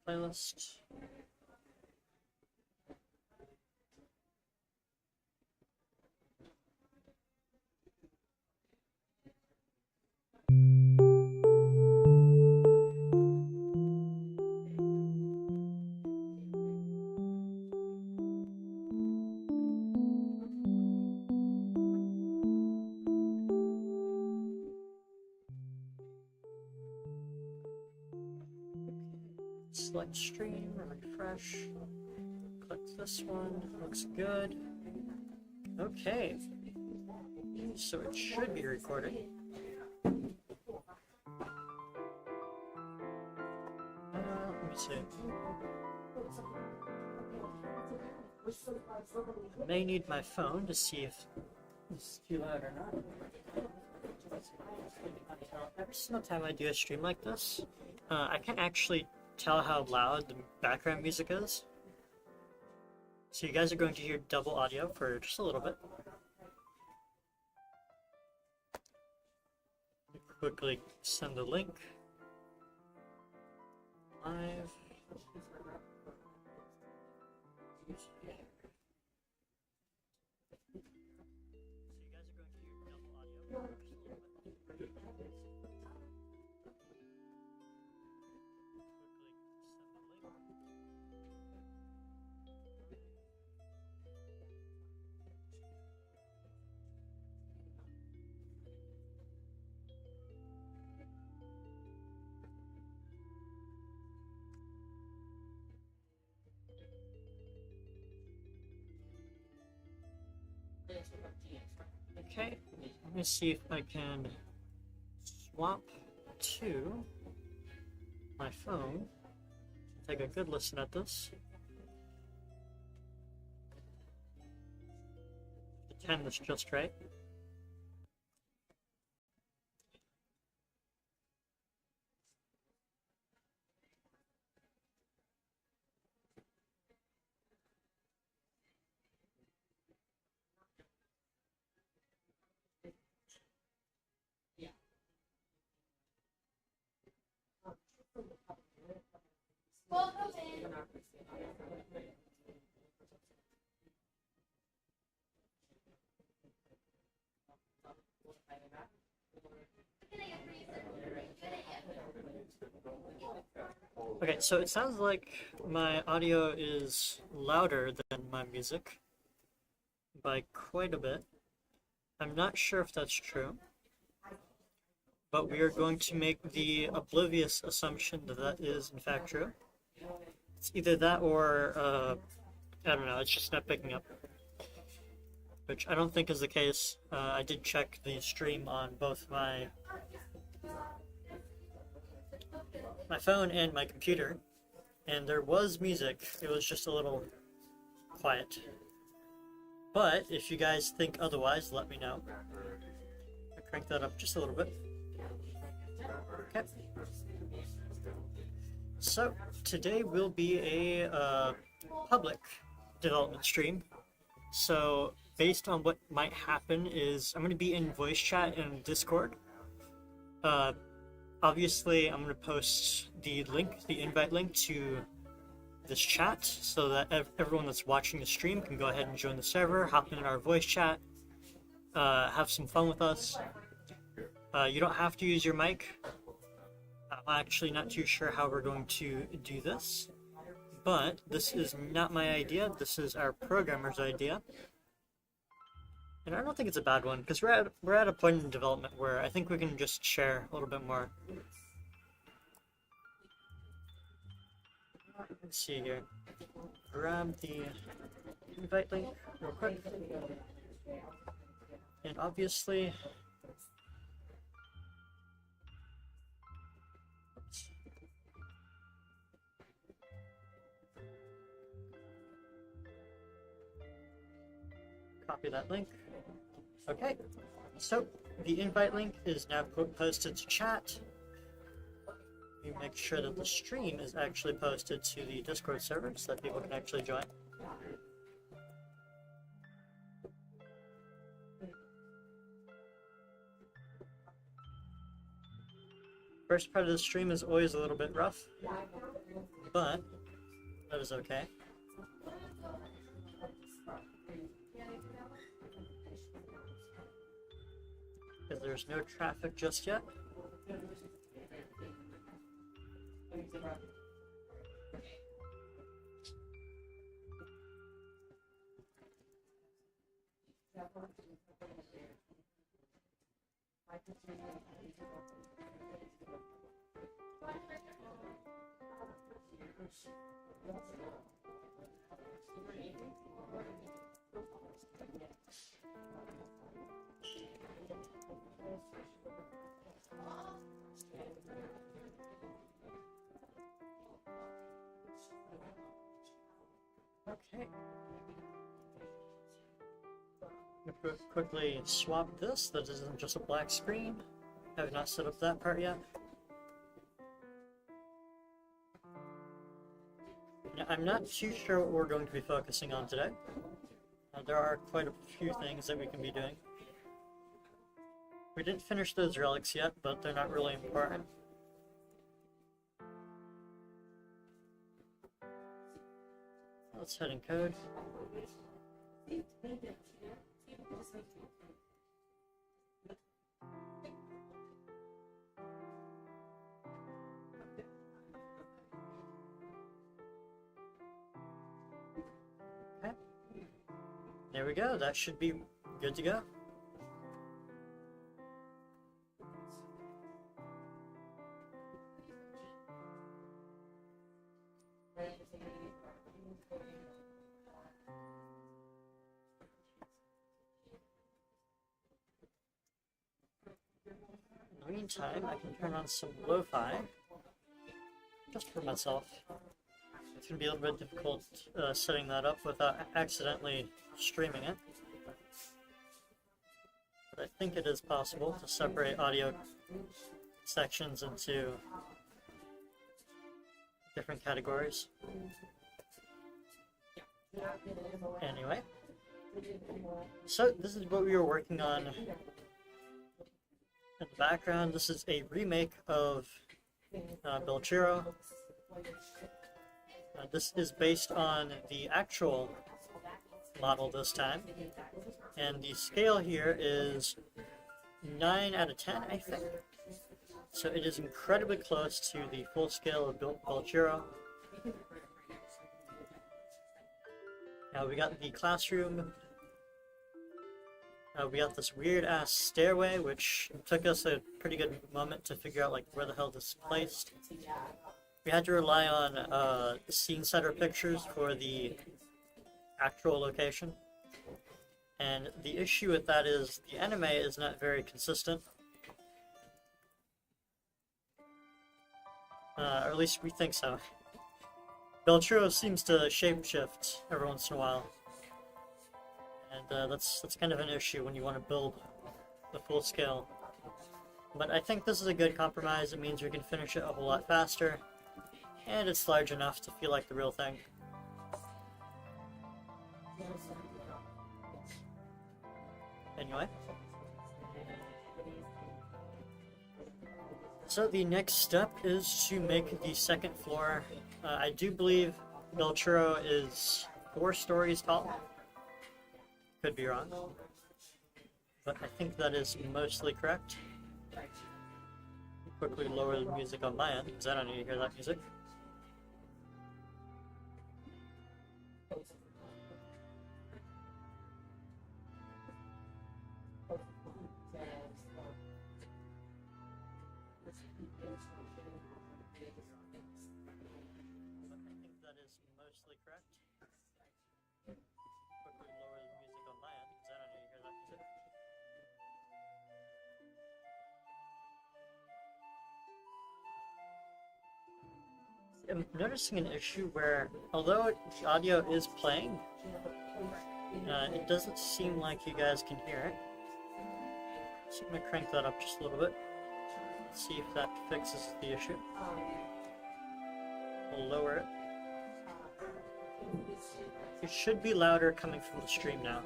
playlist. Select stream, refresh, click this one, looks good. Okay, so it should be recording. Let me see. I may need my phone to see if it's too loud or not. Every single time I do a stream like this, I can't actually tell how loud the background music is. So you guys are going to hear double audio for just a little bit. Quickly send the link. Live. Okay, let me see if I can swap to my phone. Take a good listen at this. Pretend it's just right. Okay, so it sounds like my audio is louder than my music by quite a bit. I'm not sure if that's true, but we are going to make the oblivious assumption that that is in fact true. It's either that or, I don't know, it's just not picking up. Which I don't think is the case. I did check the stream on both my phone and my computer, and there was music. It was just a little quiet. But if you guys think otherwise, let me know. I'll crank that up just a little bit. Okay. So today will be a public development stream. So based on what might happen is I'm going to be in voice chat and Discord. Obviously, I'm going to post the link, the invite link to this chat so that everyone that's watching the stream can go ahead and join the server, hop in our voice chat, have some fun with us. You don't have to use your mic. I'm actually not too sure how we're going to do this, but this is not my idea. This is our programmer's idea. And I don't think it's a bad one, because we're at a point in development where I think we can just share a little bit more. Let's see here. Grab the invite link real quick. And obviously, copy that link. Okay, so the invite link is now posted to chat. We make sure that the stream is actually posted to the Discord server so that people can actually join. First part of the stream is always a little bit rough. but that is okay. Because there's no traffic just yet. Okay. I'm gonna quickly swap this. That isn't just a black screen. I have not set up that part yet. Now, I'm not too sure what we're going to be focusing on today. There are quite a few things that we can be doing. We didn't finish those relics yet, but they're not really important. Let's head in code. Okay. There we go. That should be good to go. In the meantime, I can turn on some lo-fi, just for myself. It's going to be a little bit difficult setting that up without accidentally streaming it. But I think it is possible to separate audio sections into different categories. Anyway, so this is what we were working on. In the background, this is a remake of Belchiro. This is based on the actual model this time, and the scale here is 9 out of 10, I think. So it is incredibly close to the full scale of Belchiro. Now we got the classroom. We got this weird ass stairway, which took us a pretty good moment to figure out like where the hell this is placed. We had to rely on scene setter pictures for the actual location. And the issue with that is the anime is not very consistent. Or at least we think so. Belchiro seems to shapeshift every once in a while. And that's kind of an issue when you want to build the full scale. But I think this is a good compromise. It means we can finish it a whole lot faster. And it's large enough to feel like the real thing. Anyway. So the next step is to make the second floor. I do believe Belchiro is 4 stories tall. Could be wrong. But I think that is mostly correct. Quickly lower the music on my end, because I don't need to hear that music. I'm noticing an issue where, although the audio is playing, it doesn't seem like you guys can hear it. So I'm going to crank that up just a little bit. See if that fixes the issue. We'll lower it. It should be louder coming from the stream now.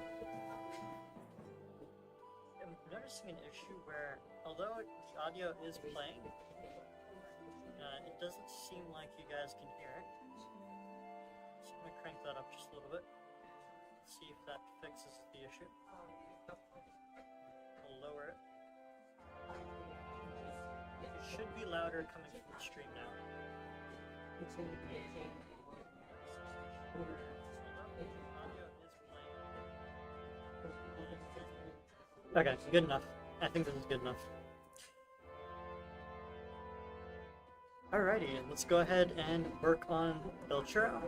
I'm noticing an issue where, although the audio is playing, it doesn't seem like you guys can hear it. see if that fixes the issue. We'll lower it. It should be louder coming from the stream now. Okay, good enough. I think this is good enough. Alrighty, let's go ahead and work on Belchero.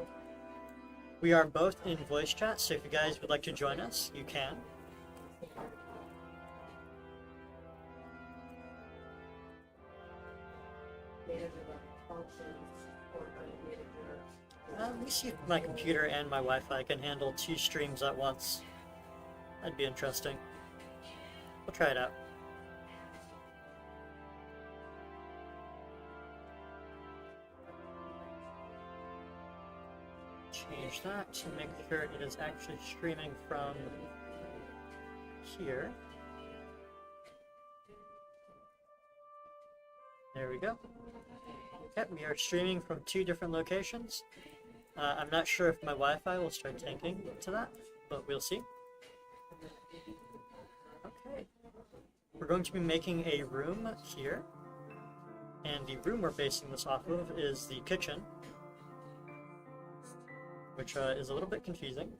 We are both in voice chat, so if you guys would like to join us, you can. Let me see if my computer and my Wi-Fi can handle 2 streams at once. That'd be interesting. We'll try it out. Change that to make sure it is actually streaming from here. There we go. Yep, we are streaming from 2 different locations. I'm not sure if my Wi-Fi will start tanking to that, but we'll see. Okay. We're going to be making a room here. And the room we're basing this off of is the kitchen, which is a little bit confusing.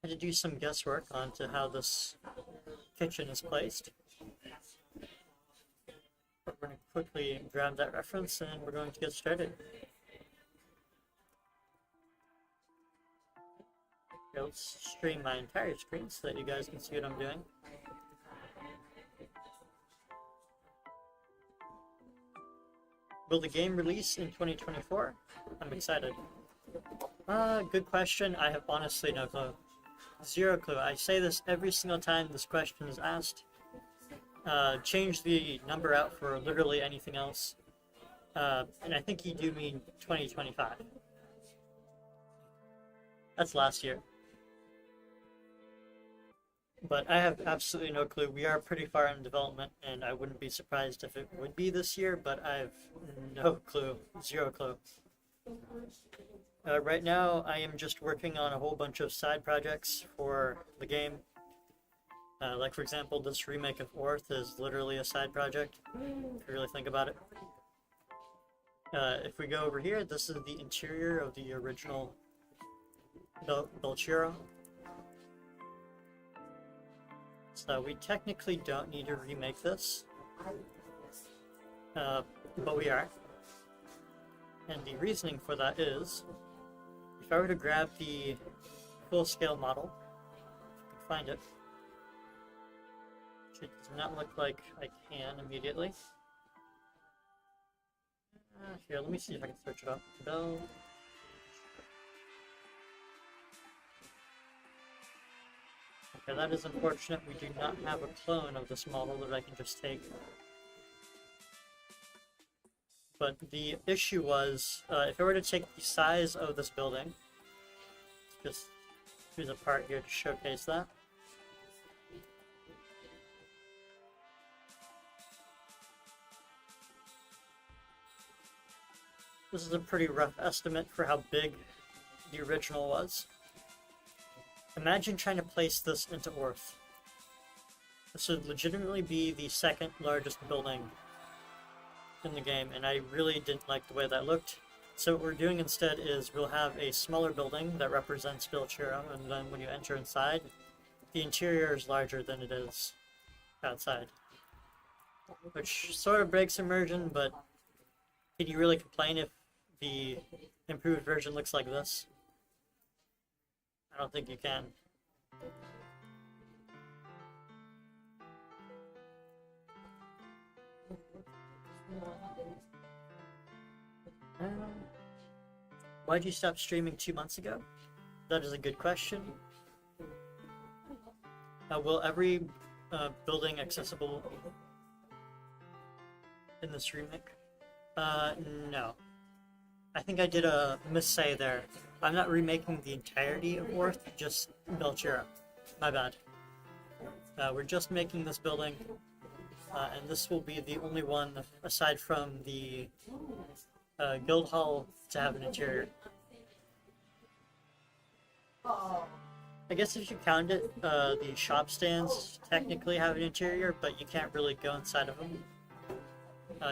I had to do some guesswork onto how this kitchen is placed. But we're going to quickly grab that reference and we're going to get started. Okay, let's stream my entire screen so that you guys can see what I'm doing. Will the game release in 2024? I'm excited. Good question. I have honestly no clue. Zero clue. I say this every single time this question is asked. Change the number out for literally anything else. And I think you do mean 2025. That's last year. But I have absolutely no clue. We are pretty far in development, and I wouldn't be surprised if it would be this year, but I have no clue. Zero clue. Right now, I am just working on a whole bunch of side projects for the game. Like, for example, this remake of Orth is literally a side project, if you really think about it. If we go over here, this is the interior of the original Belchero. So we technically don't need to remake this, but we are. And the reasoning for that is, if I were to grab the full-scale model, if I can find it, which it does not look like I can immediately. Here, let me see if I can search it up. Bell. Okay, that is unfortunate. We do not have a clone of this model that I can just take. But the issue was, if I were to take the size of this building, just use a part here to showcase that. This is a pretty rough estimate for how big the original was. Imagine trying to place this into Orth. This would legitimately be the second largest building in the game, and I really didn't like the way that looked. So what we're doing instead is we'll have a smaller building that represents Belchero, and then when you enter inside, the interior is larger than it is outside. Which sort of breaks immersion, but can you really complain if the improved version looks like this? I don't think you can. Why'd you stop streaming 2 months ago? That is a good question. Will every building accessible in this remake? No. I think I did a missay there. I'm not remaking the entirety of Orth, just Belchero. My bad. We're just making this building, and this will be the only one, aside from the Guild Hall, to have an interior. I guess if you count it, the shop stands technically have an interior, but you can't really go inside of them.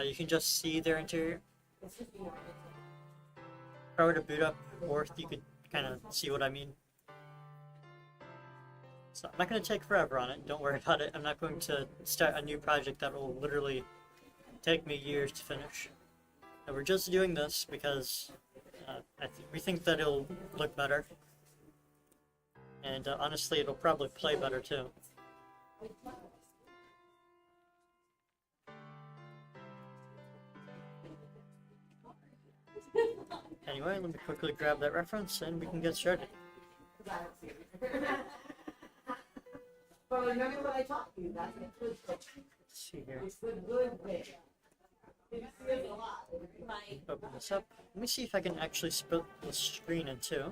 You can just see their interior. If I were to boot up Orth, you could kind of see what I mean. So I'm not going to take forever on it, don't worry about it. I'm not going to start a new project that will literally take me years to finish. And we're just doing this because we think that it'll look better. And honestly, it'll probably play better too. Anyway, let me quickly grab that reference and we can get started. Well, remember what I taught you? That's a good thing. Let's see here. It's the good thing. It's a lot. Open this up. Let me see if I can actually split the screen in two.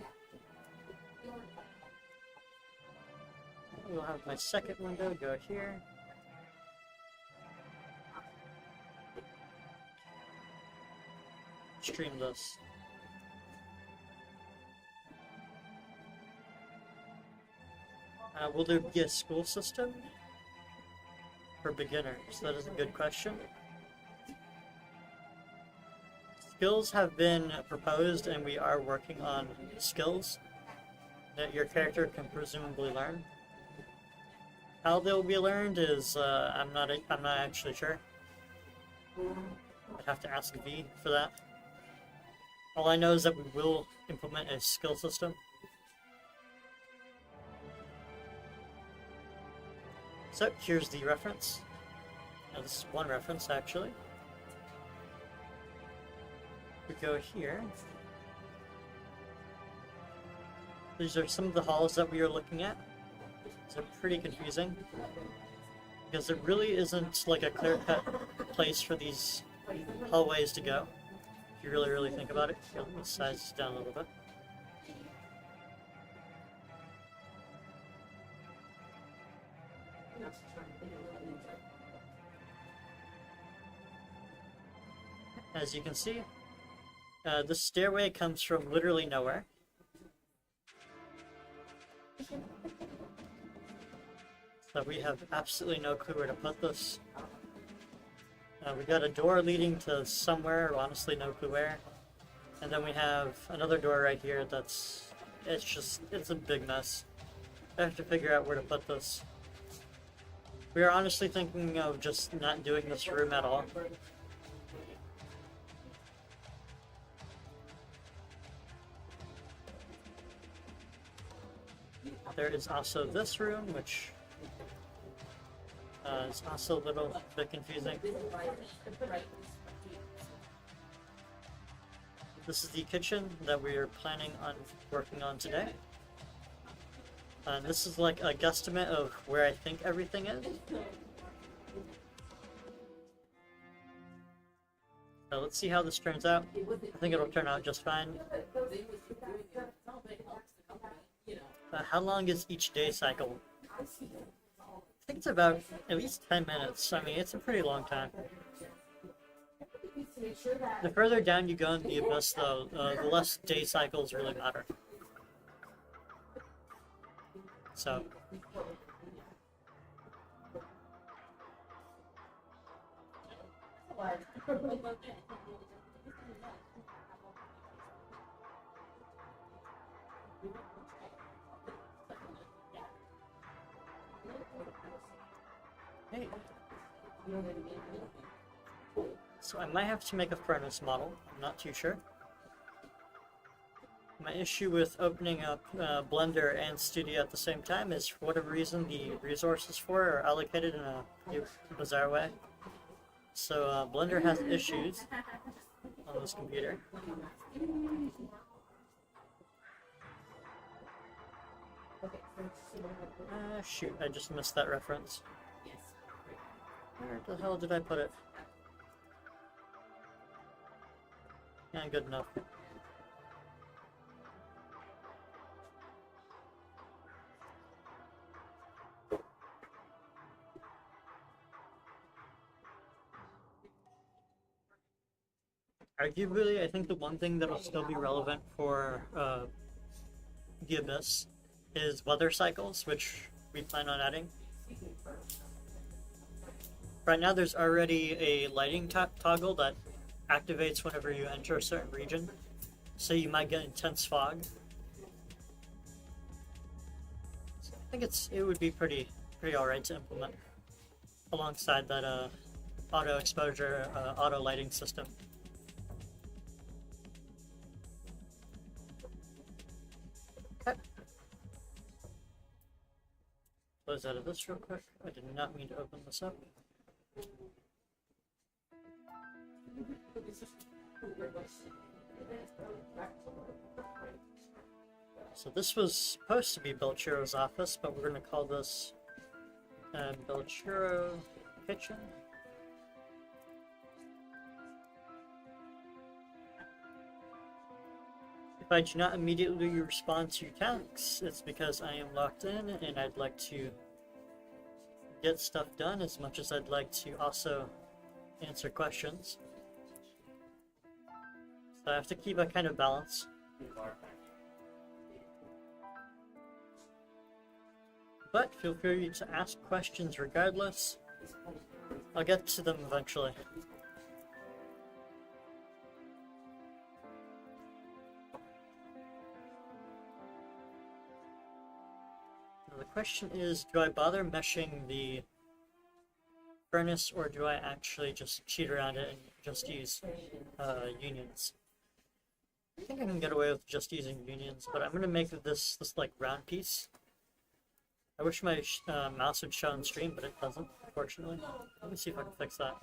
We'll have my second window go here. Stream this. Will there be a school system for beginners? That is a good question. Skills have been proposed and we are working on skills that your character can presumably learn. How they'll be learned is I'm not actually sure. I'd have to ask V for that. All I know is that we will implement a skill system. So here's the reference. Now this is one reference actually. We go here. These are some of the halls that we are looking at. They're pretty confusing because there really isn't like a clear-cut place for these hallways to go. If you really think about it. Here, let me size this down a little bit. As you can see, the stairway comes from literally nowhere. So we have absolutely no clue where to put this. We got a door leading to somewhere, honestly no clue where. And then we have another door right here that's... it's a big mess. I have to figure out where to put this. We are honestly thinking of just not doing this room at all. There is also this room, which is also a little bit confusing. This is the kitchen that we are planning on working on today. And this is like a guesstimate of where I think everything is. So let's see how this turns out. I think it'll turn out just fine. How long is each day cycle? I think it's about at least 10 minutes. I mean, it's a pretty long time. The further down you go in the abyss, though, the less day cycles really matter. So... Hey. So I might have to make a furnace model, I'm not too sure. My issue with opening up Blender and Studio at the same time is, for whatever reason, the resources for it are allocated in a bizarre way. So Blender has issues on this computer. Shoot, I just missed that reference. Where the hell did I put it? Yeah, good enough. Arguably, I think the one thing that'll still be relevant for the Abyss is weather cycles, which we plan on adding. Right now there's already a lighting toggle that activates whenever you enter a certain region, so you might get intense fog. So I think it would be pretty alright to implement alongside that auto exposure, auto lighting system. Okay. Close out of this real quick. I did not mean to open this up. So this was supposed to be Belchiro's office, but we're going to call this Belchiro Kitchen. If I do not immediately respond to your tasks, it's because I am locked in and I'd like to get stuff done as much as I'd like to also answer questions. So I have to keep a kind of balance. But feel free to ask questions regardless. I'll get to them eventually. Now the question is, do I bother meshing the furnace, or do I actually just cheat around it and just use unions? I think I can get away with just using unions, but I'm gonna make this like round piece. I wish my mouse would show on stream, but it doesn't, unfortunately. Let me see if I can fix that.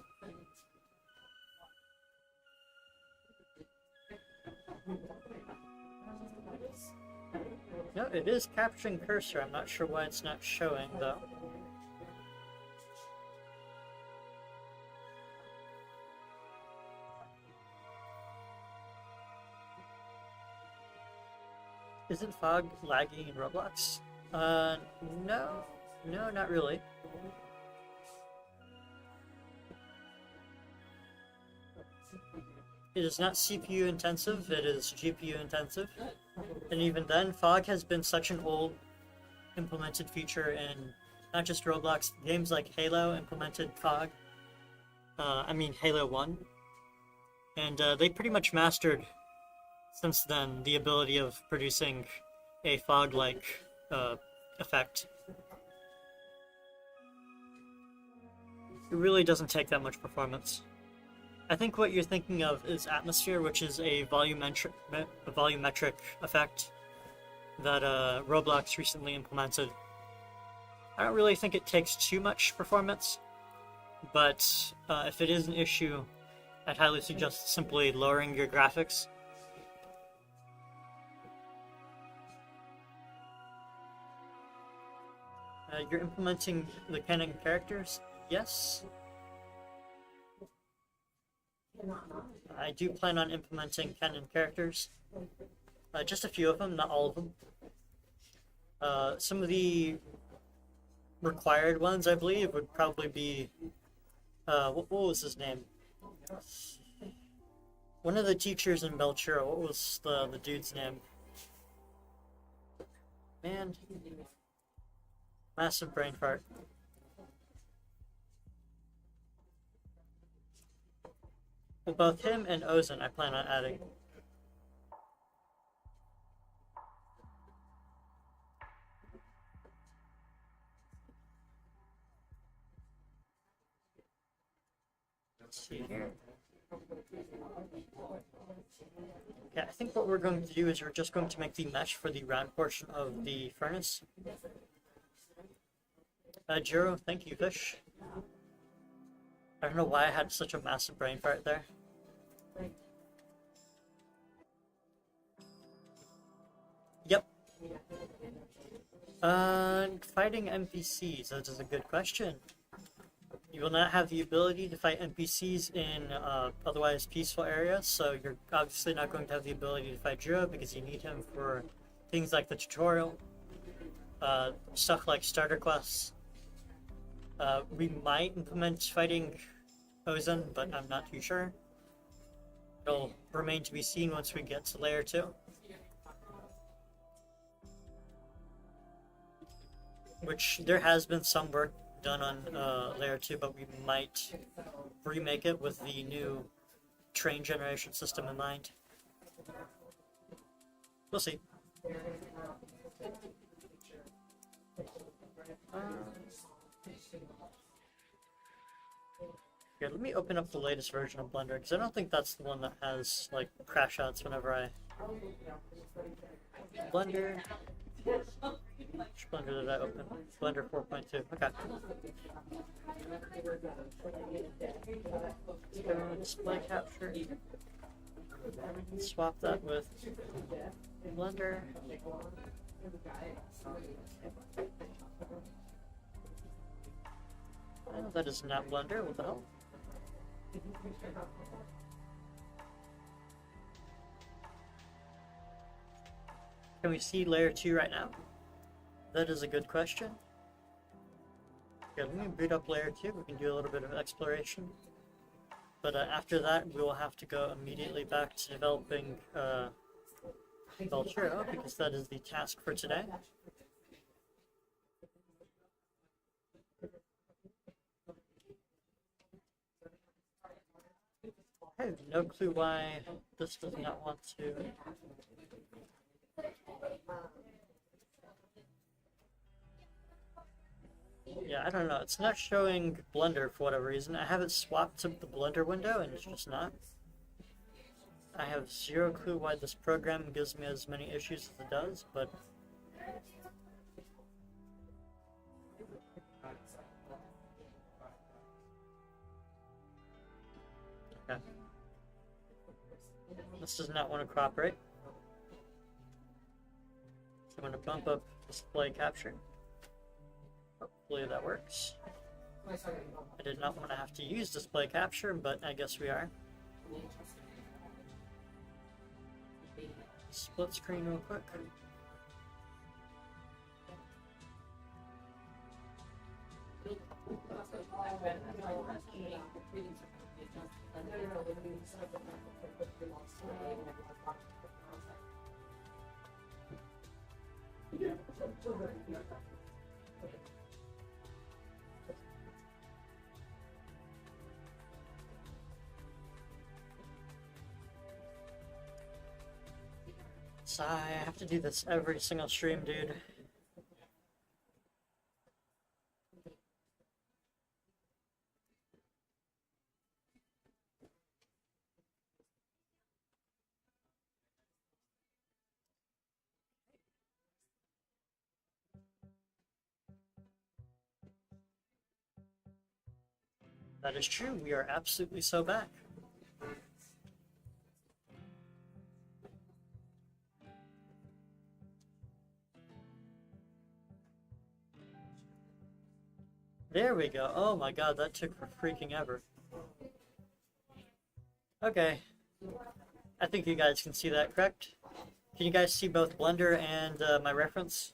No, it is capturing cursor. I'm not sure why it's not showing, though. Isn't fog lagging in Roblox? No, not really. It is not CPU intensive, it is GPU intensive. And even then, fog has been such an old implemented feature in not just Roblox, games like Halo implemented fog. Halo 1. And they pretty much mastered, since then, the ability of producing a fog-like effect. It really doesn't take that much performance. I think what you're thinking of is Atmosphere, which is a volumetric effect that Roblox recently implemented. I don't really think it takes too much performance, but if it is an issue, I'd highly suggest simply lowering your graphics. You're implementing the canon characters? Yes. I do plan on implementing canon characters. Just a few of them, not all of them. Some of the required ones, I believe, would probably be... what was his name? One of the teachers in Belchiro. What was the dude's name? Man. Massive brain fart. Well, both him and Ozen I plan on adding. Let's see here. Okay, I think what we're going to do is we're just going to make the mesh for the round portion of the furnace. Jiro, thank you, Fish. I don't know why I had such a massive brain fart there. Yep. Fighting NPCs, that is a good question. You will not have the ability to fight NPCs in otherwise peaceful areas, so you're obviously not going to have the ability to fight Jiro because you need him for things like the tutorial, stuff like starter quests. We might implement fighting Ozen, but I'm not too sure. It'll remain to be seen once we get to layer 2. which there has been some work done on Layer 2, but we might remake it with the new train generation system in mind. We'll see. Here, let me open up the latest version of Blender, because I don't think that's the one that has, like, crash outs whenever I... Blender... Which Blender did I open? Blender 4.2. Okay. Let's go display capture. Swap that with Blender. Oh, that is not Blender. What the hell? Can we see layer 2 right now? That is a good question. Okay, let me boot up layer 2. We can do a little bit of exploration. But after that, we will have to go immediately back to developing Velturo, because that is the task for today. I have no clue why this does not want to. Yeah, I don't know. It's not showing Blender for whatever reason. I have it swapped to the Blender window and it's just not. I have zero clue why this program gives me as many issues as it does, but... Okay. This does not want to cooperate. So I'm going to bump up display capture. Hopefully that works. I did not want to have to use display capture, but I guess we are. Split screen real quick. So I have to do this every single stream, dude. That is true, we are absolutely so back. There we go. Oh my god, that took for freaking ever. Okay. I think you guys can see that, correct? Can you guys see both Blender and my reference?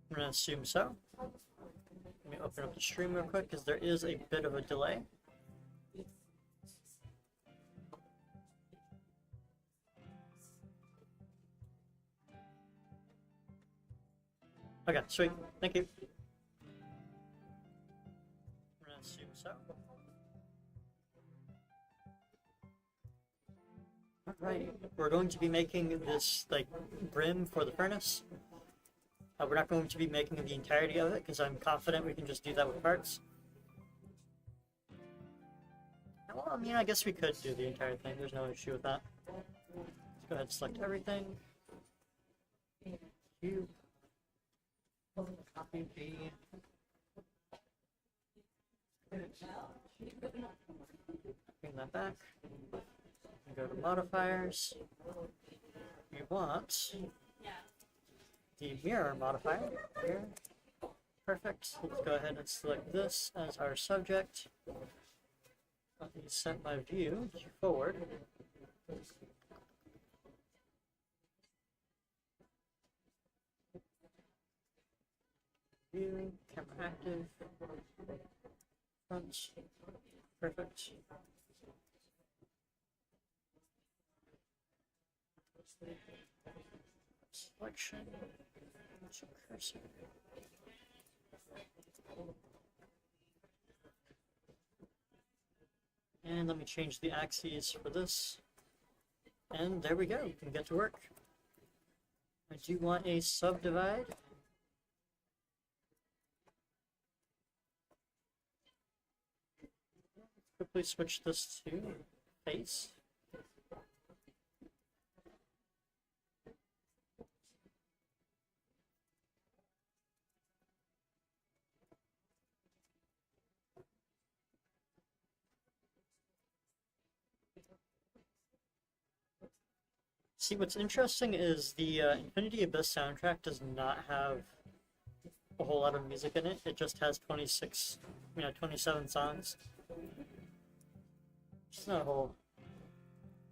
I'm gonna assume so. Let me open up the stream real quick because there is a bit of a delay. Okay, sweet. Thank you. I'm gonna assume so. Alright, we're going to be making this, like, brim for the furnace. We're not going to be making the entirety of it, because I'm confident we can just do that with parts. Well, I mean, I guess we could do the entire thing. There's no issue with that. Let's go ahead and select everything. Cube. Copy B. Bring that back. Go to modifiers. We want the mirror modifier here. Perfect. Let's go ahead and select this as our subject. Let me set my view to forward. View, camera active, front, Perfect. Selection. Cursor. And let me change the axes for this. And there we go, we can get to work. I do want a subdivide. Quickly switch this to face. See, what's interesting is the Infinity Abyss soundtrack does not have a whole lot of music in it. It just has 27 songs. It's not a whole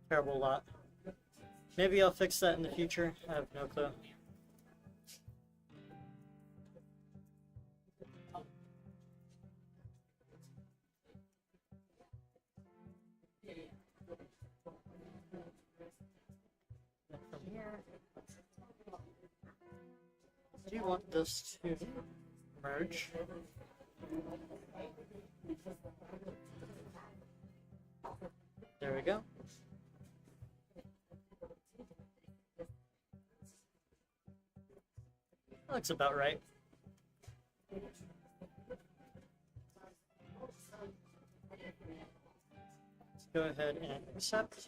terrible lot. Maybe I'll fix that in the future. I have no clue. Do you want this to merge? There we go. That looks about right. Let's go ahead and accept.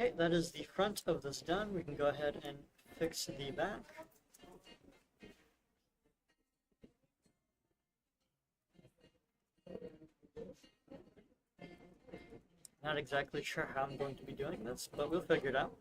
Okay, that is the front of this done. We can go ahead and fix the back. Not exactly sure how I'm going to be doing this, but we'll figure it out.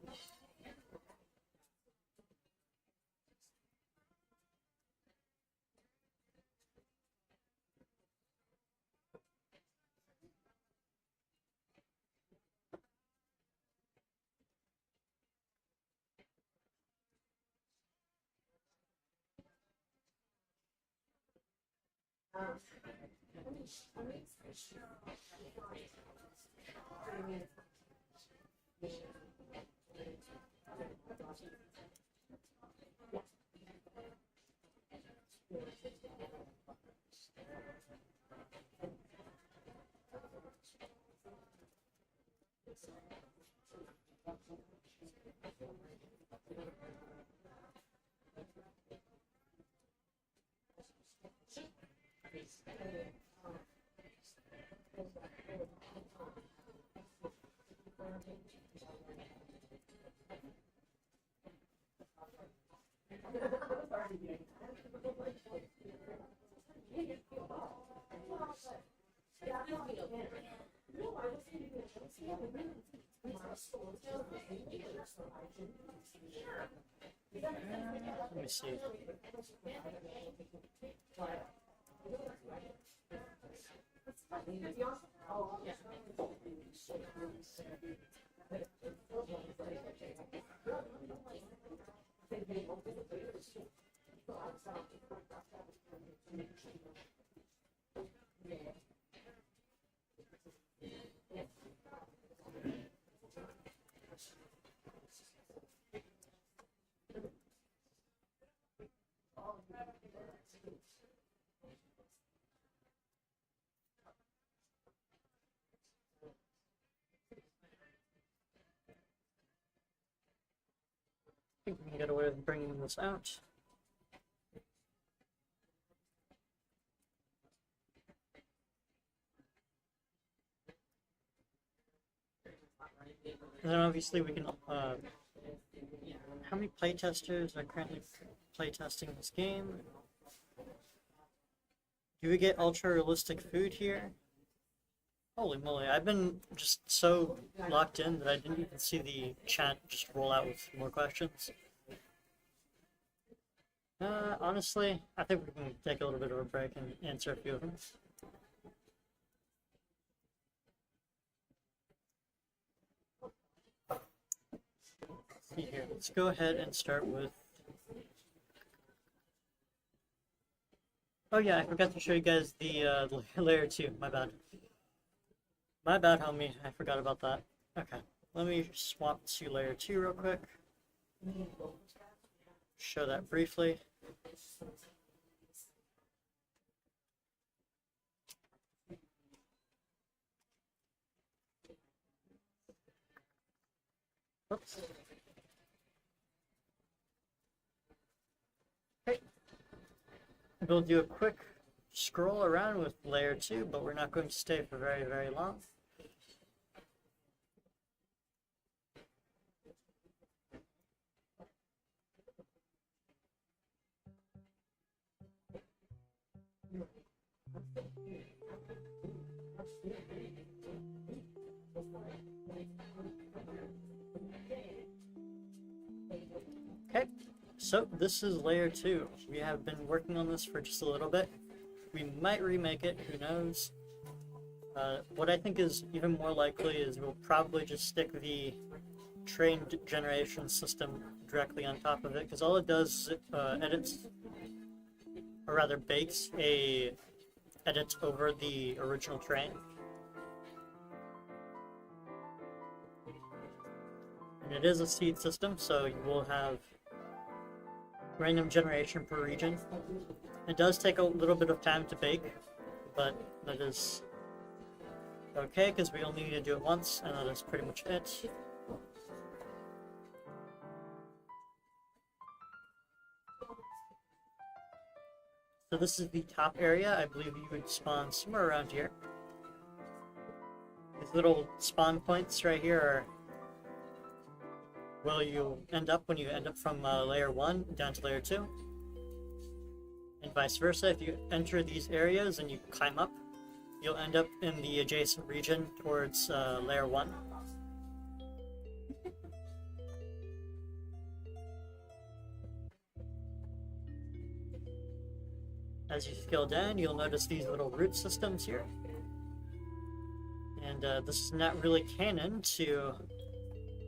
Let me see. I think we can get away with bringing this out. And then obviously we can, how many playtesters are currently playtesting this game? Do we get ultra realistic food here? Holy moly, I've been just so locked in that I didn't even see the chat just roll out with more questions. Honestly, I think we can take a little bit of a break and answer a few of them. Let's see here. Let's go ahead and start with. Oh yeah, I forgot to show you guys the layer 2. My bad. My bad, homie. I forgot about that. Okay, let me swap to layer 2 real quick. Show that briefly. Oops. Okay. We'll do a quick scroll around with layer 2, but we're not going to stay for very, very long. Okay, so this is layer 2. We have been working on this for just a little bit. We might remake it, who knows. What I think is even more likely is we'll probably just stick the train generation system directly on top of it, because all it does is it edits, or rather bakes a edit over the original train. And it is a seed system, so you will have random generation per region. It does take a little bit of time to bake, but that is okay, because we only need to do it once, and that is pretty much it. So this is the top area. I believe you would spawn somewhere around here. These little spawn points right here are where you end up when you end up from layer 1 down to layer 2. And vice versa, if you enter these areas and you climb up, you'll end up in the adjacent region towards layer 1. As you scale down, you'll notice these little root systems here. And this is not really canon to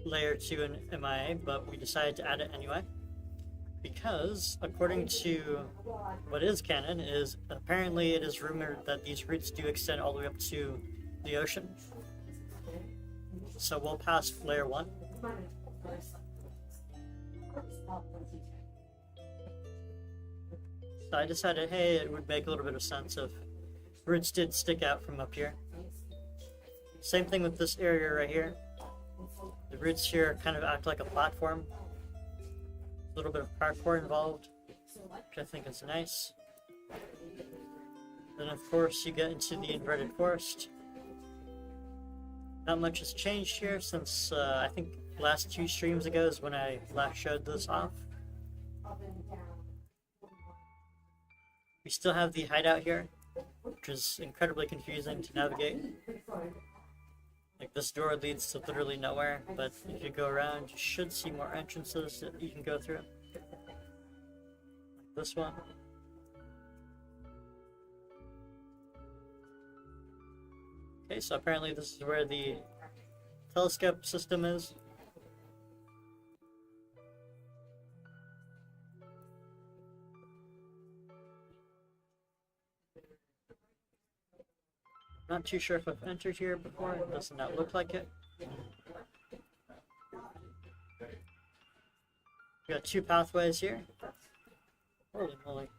layer 2 in MIA, but we decided to add it anyway. Because, according to what is canon, is apparently it is rumored that these roots do extend all the way up to the ocean. So we'll pass layer 1. So I decided, hey, it would make a little bit of sense if roots did stick out from up here. Same thing with this area right here. The roots here kind of act like a platform. A little bit of parkour involved, which I think is nice. Then of course you get into the inverted forest. Not much has changed here since I think last 2 streams ago is when I last showed this off. We still have the hideout here, which is incredibly confusing to navigate. Like, this door leads to literally nowhere, but if you go around, you should see more entrances that you can go through. Like this one. Okay, so apparently this is where the telescope system is. Not too sure if I've entered here before. It does not look like it. We got 2 pathways here. Holy moly.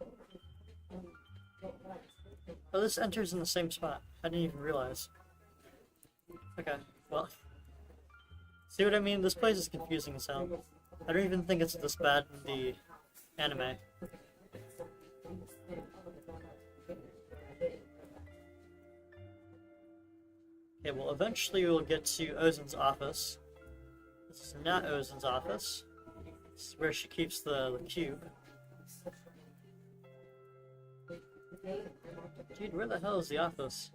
Oh, this enters in the same spot. I didn't even realize. Okay, well. See what I mean? This place is confusing as hell. I don't even think it's this bad in the anime. Okay, well, eventually we'll get to Ozen's office. This is not Ozen's office. This is where she keeps the cube. Dude, where the hell is the office?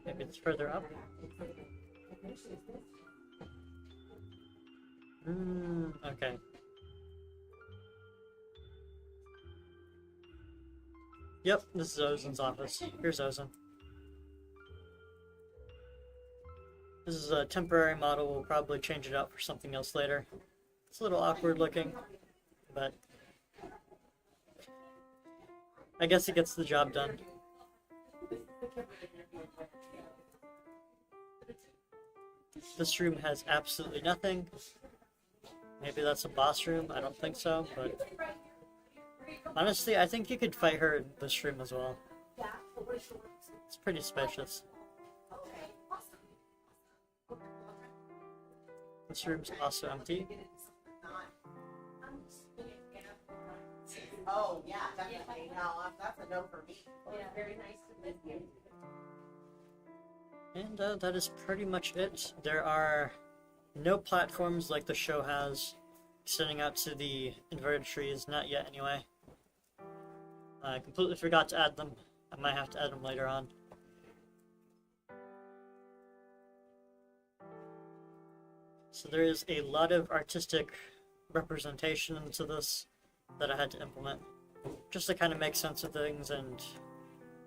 Maybe it's further up. Okay. Yep, this is Ozen's office. Here's Ozen. This is a temporary model. We'll probably change it out for something else later. It's a little awkward looking, but I guess it gets the job done. This room has absolutely nothing. Maybe that's a boss room. I don't think so, but honestly, I think you could fight her in this room as well. It's pretty spacious. This room's also empty. Oh, yeah, definitely. No, that's a no for me. Yeah, very nice to meet you. And that is pretty much it. There are no platforms like the show has extending out to the inverted trees. Not yet, anyway. I completely forgot to add them. I might have to add them later on. So there is a lot of artistic representation into this that I had to implement, just to kind of make sense of things and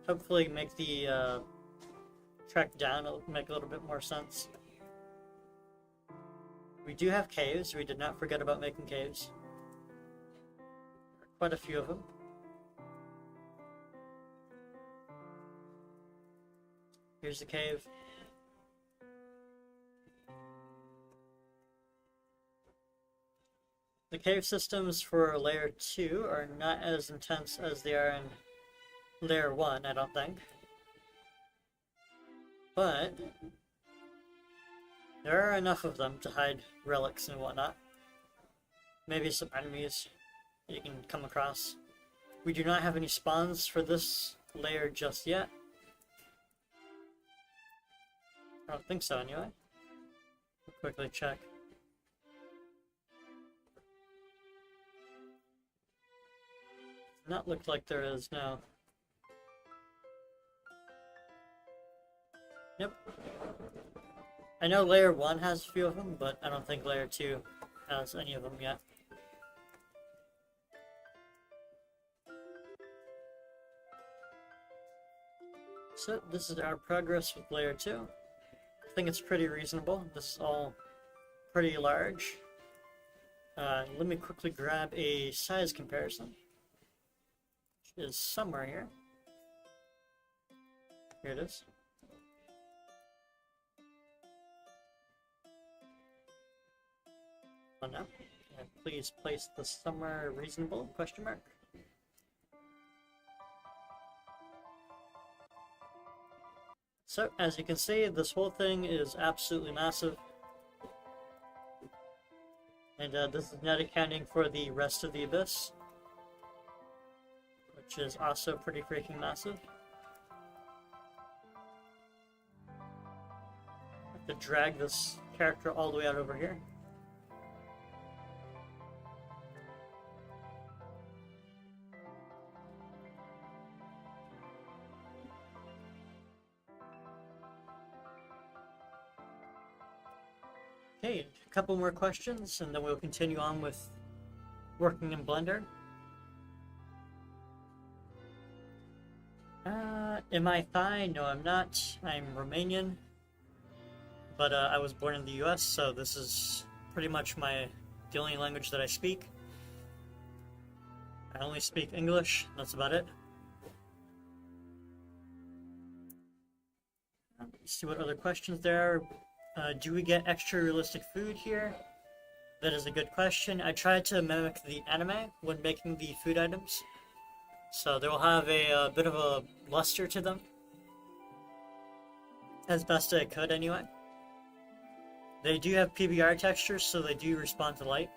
hopefully make the track down make a little bit more sense. We do have caves. We did not forget about making caves. Quite a few of them. Here's the cave. The cave systems for layer 2 are not as intense as they are in layer 1, I don't think. But there are enough of them to hide relics and whatnot. Maybe some enemies you can come across. We do not have any spawns for this layer just yet. I don't think so anyway. We'll quickly check. Not look like there is now. Yep. I know layer 1 has a few of them, but I don't think layer 2 has any of them yet. So this is our progress with layer 2. I think it's pretty reasonable. This is all pretty large. Let me quickly grab a size comparison. Which is somewhere here. Here it is. Oh no. And please place the somewhere reasonable question mark. So, as you can see, this whole thing is absolutely massive. And this is not accounting for the rest of the abyss, which is also pretty freaking massive. I have to drag this character all the way out over here. Okay, a couple more questions, and then we'll continue on with working in Blender. Am I Thai? No, I'm not. I'm Romanian. But I was born in the US, so this is pretty much the only language that I speak. I only speak English, that's about it. Let's see what other questions there are. Do we get extra realistic food here? That is a good question. I tried to mimic the anime when making the food items, so they will have a bit of a luster to them, as best I could anyway. They do have PBR textures, so they do respond to light.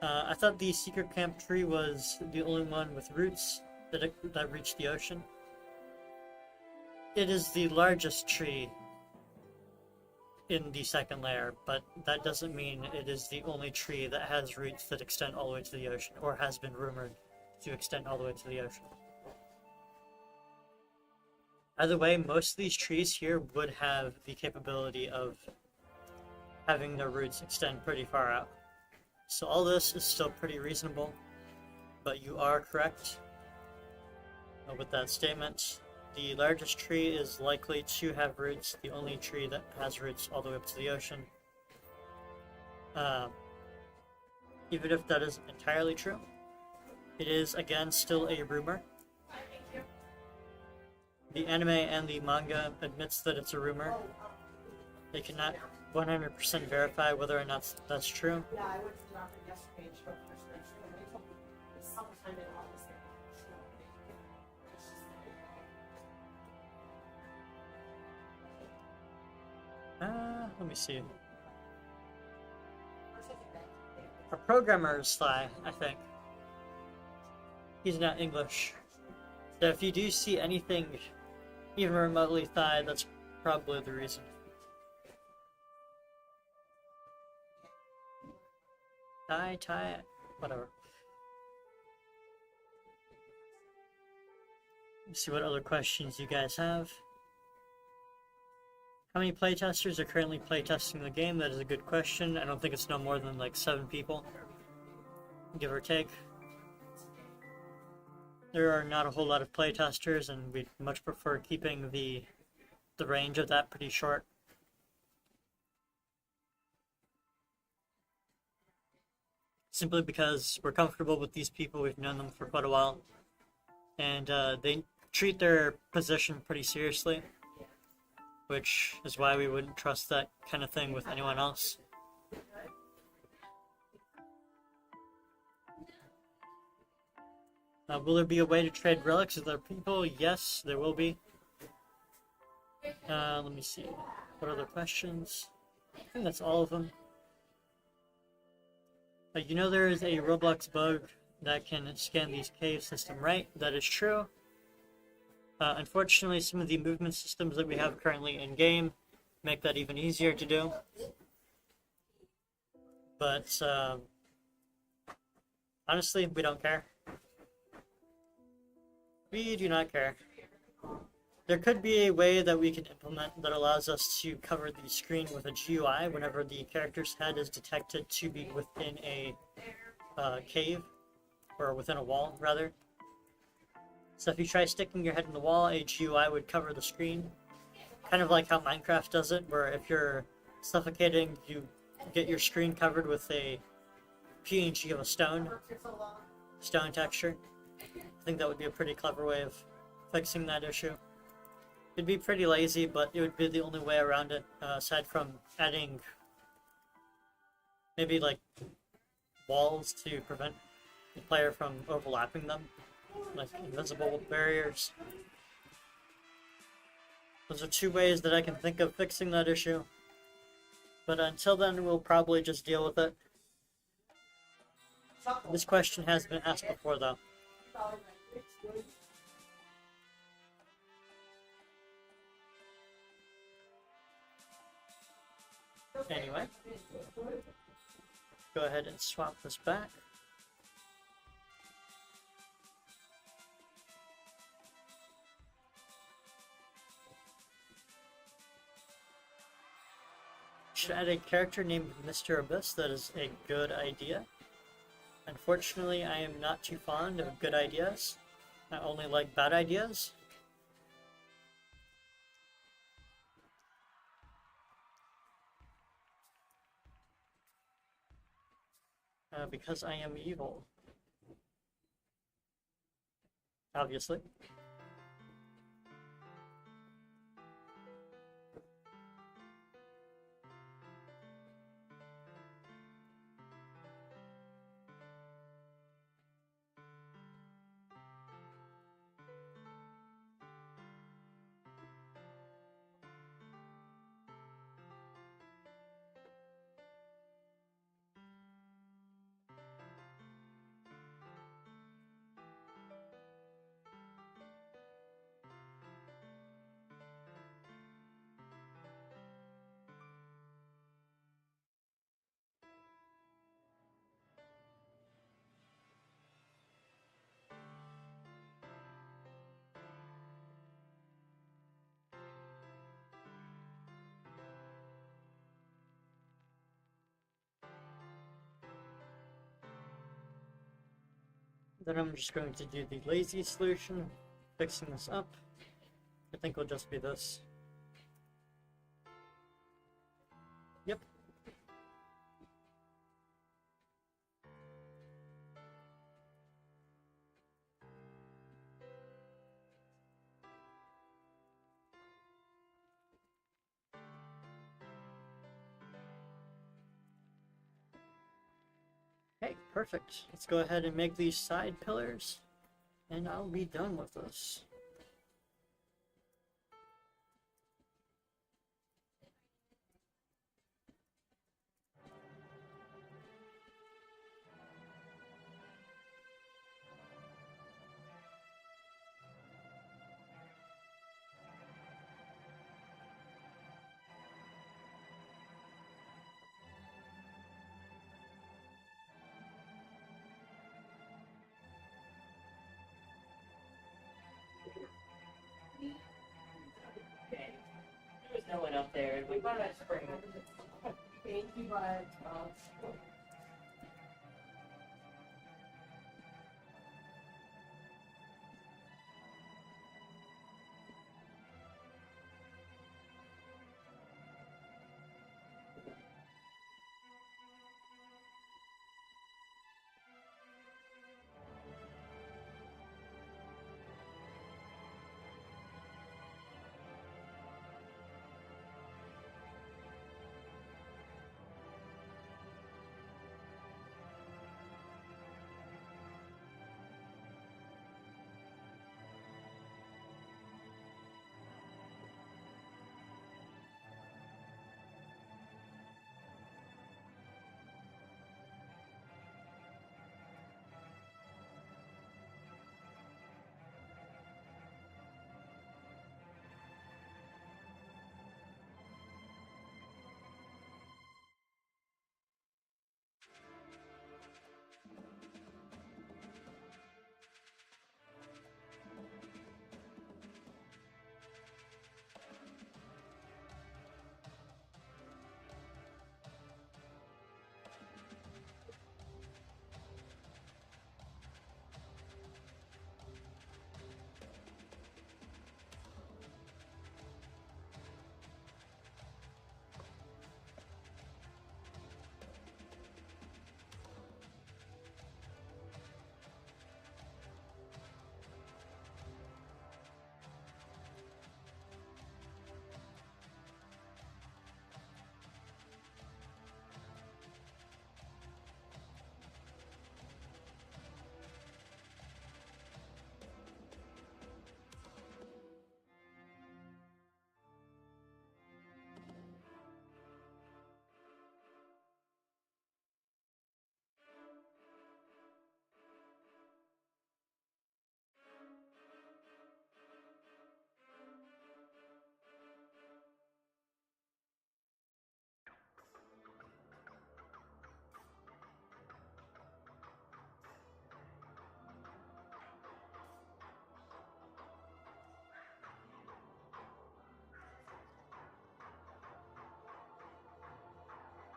I thought the secret camp tree was the only one with roots that reached the ocean. It is the largest tree in the second layer, but that doesn't mean it is the only tree that has roots that extend all the way to the ocean, or has been rumored to extend all the way to the ocean. Either way, most of these trees here would have the capability of having their roots extend pretty far out. So all this is still pretty reasonable, but you are correct with that statement. The largest tree is likely to have roots, the only tree that has roots all the way up to the ocean. Even if that isn't entirely true, it is, again, still a rumor. The anime and the manga admits that it's a rumor. They cannot 100% verify whether or not that's true. Yeah, I went to the doctor yesterday and showed prescription, and they told me it's sometime in August. Let me see. Our programmer is Sly, I think. He's not English. So if you do see anything even remotely Thai, that's probably the reason. Thai, whatever. Let's see what other questions you guys have. How many playtesters are currently playtesting the game? That is a good question. I don't think it's no more than like 7 people, give or take. There are not a whole lot of playtesters, and we'd much prefer keeping the range of that pretty short. Simply because we're comfortable with these people, we've known them for quite a while, and they treat their position pretty seriously, which is why we wouldn't trust that kind of thing with anyone else. Will there be a way to trade relics with other people? Yes, there will be. Let me see. What other questions? I think that's all of them. You know there is a Roblox bug that can scan these cave system, right? That is true. Unfortunately, some of the movement systems that we have currently in-game make that even easier to do. But, honestly, we don't care. We do not care. There could be a way that we can implement that allows us to cover the screen with a GUI whenever the character's head is detected to be within a cave, or within a wall, rather. So if you try sticking your head in the wall, a GUI would cover the screen. Kind of like how Minecraft does it, where if you're suffocating, you get your screen covered with a PNG of a stone texture. I think that would be a pretty clever way of fixing that issue. It'd be pretty lazy, but it would be the only way around it, aside from adding maybe like walls to prevent the player from overlapping them, like invisible barriers. Those are 2 ways that I can think of fixing that issue. But until then, we'll probably just deal with it. This question has been asked before, though. Anyway, go ahead and swap this back. Should add a character named Mr. Abyss. That is a good idea. Unfortunately, I am not too fond of good ideas. I only like bad ideas. Because I am evil. Obviously. Then I'm just going to do the lazy solution, fixing this up. I think it'll just be this. Yep. Okay, perfect. Let's go ahead and make these side pillars, and I'll be done with this. Okay. There was no one up there. We got a spring. Thank you, bud.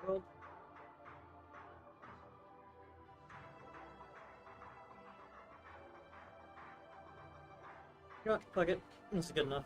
Well, you know what? Fuck it. This is good enough.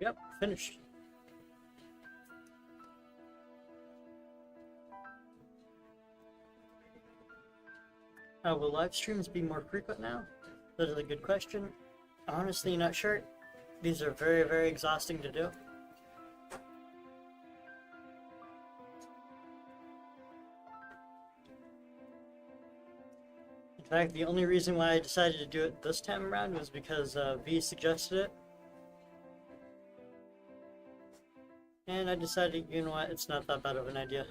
Yep, finished. Will live streams be more frequent now? That is a good question. Honestly, not sure. These are very, very exhausting to do. In fact, the only reason why I decided to do it this time around was because V suggested it. And I decided, you know what, it's not that bad of an idea.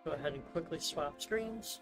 Go ahead and quickly swap screens.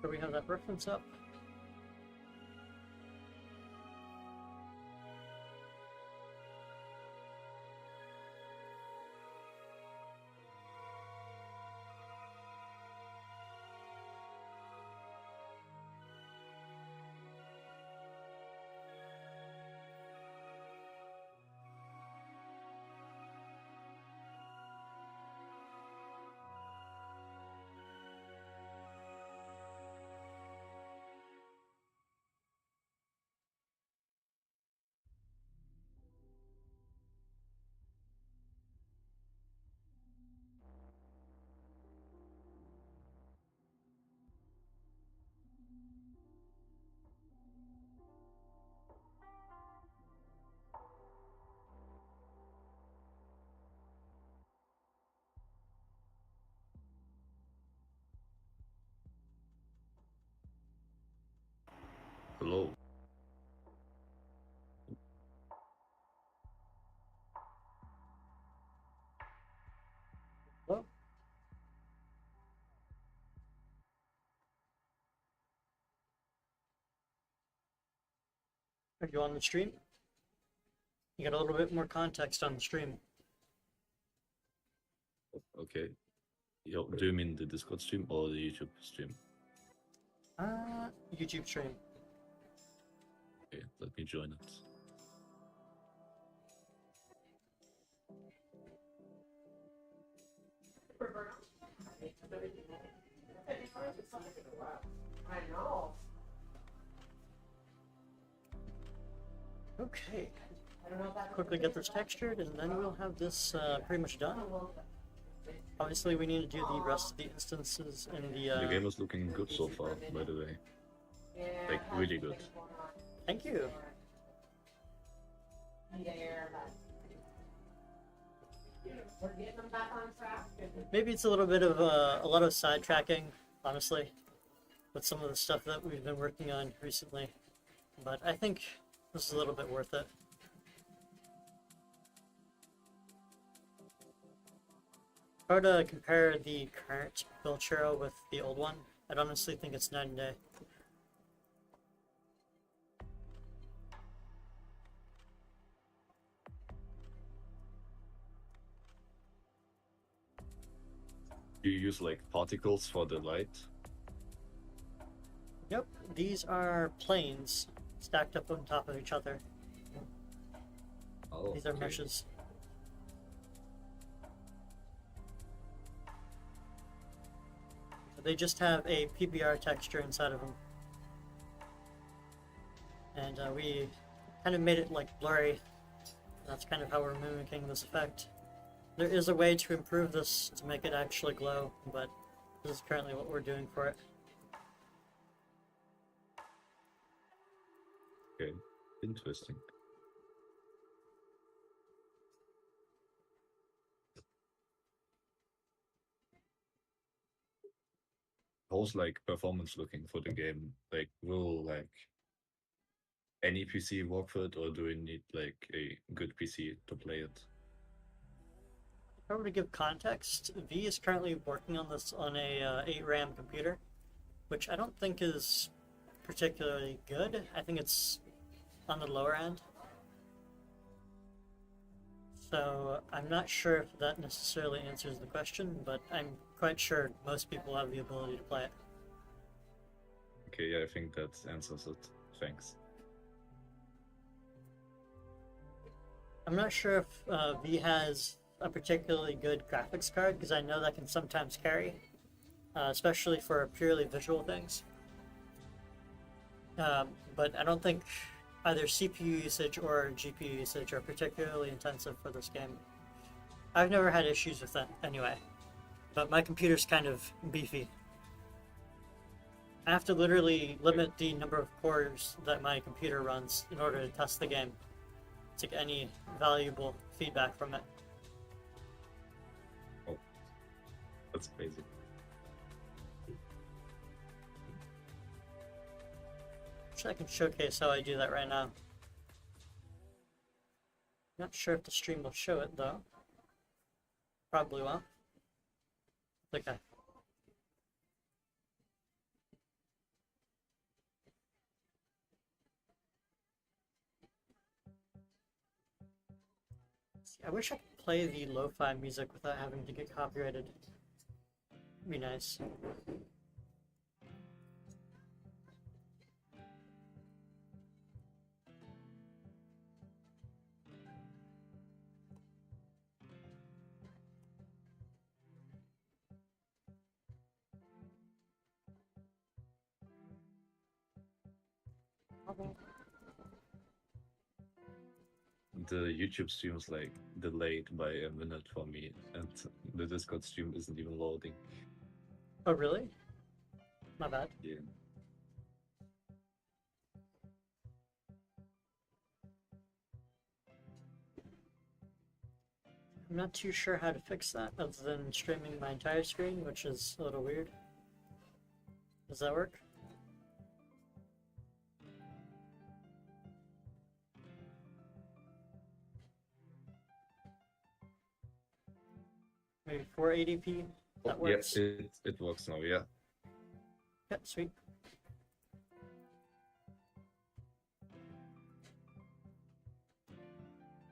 Do we have that reference up? Hello. Hello? Are you on the stream? You got a little bit more context on the stream. Okay. Yo, do you mean the Discord stream or the YouTube stream? YouTube stream. Okay, let me join it. I know. Okay. I don't know if that's Quickly get this textured, and then we'll have this pretty much done. Obviously, we need to do the rest of the instances in the. The game is looking good so far, by the way. Like, really good. Thank you. We're getting them back on track. Maybe it's a little bit of a lot of sidetracking, honestly, with some of the stuff that we've been working on recently. But I think this is a little bit worth it. If I were to compare the current build Churro with the old one, I'd honestly think it's night and day. Do you use like particles for the light? Yep, these are planes. stacked up on top of each other. Oh, These are okay. meshes. They just have a PBR texture inside of them. And we kind of made it like blurry. That's kind of how we're mimicking this effect. There is a way to improve this to make it actually glow, but this is currently what we're doing for it. Okay, interesting. How's like performance looking for the game? Like, will like any PC work for it, or do we need like a good PC to play it? If I were to give context, V is currently working on this on a 8 RAM computer, which I don't think is particularly good. I think it's on the lower end. So I'm not sure if that necessarily answers the question, but I'm quite sure most people have the ability to play it. Okay, yeah, I think that answers it. Thanks. I'm not sure if V has a particularly good graphics card, because I know that can sometimes carry, especially for purely visual things. But I don't think either CPU usage or GPU usage are particularly intensive for this game. I've never had issues with that anyway, but my computer's kind of beefy. I have to literally limit the number of cores that my computer runs in order to test the game to get any valuable feedback from it. Oh, that's crazy. Actually, I can showcase how I do that right now. Not sure if the stream will show it though. Probably won't. Okay. See, I wish I could play the lo-fi music without having to get copyrighted. Be nice. The YouTube stream is like delayed by a minute for me, and the Discord stream isn't even loading. Oh, really? My bad. Yeah. I'm not too sure how to fix that other than streaming my entire screen, which is a little weird. Does that work? Maybe 480p? That works? Yeah, it works now, yeah. Yeah, sweet.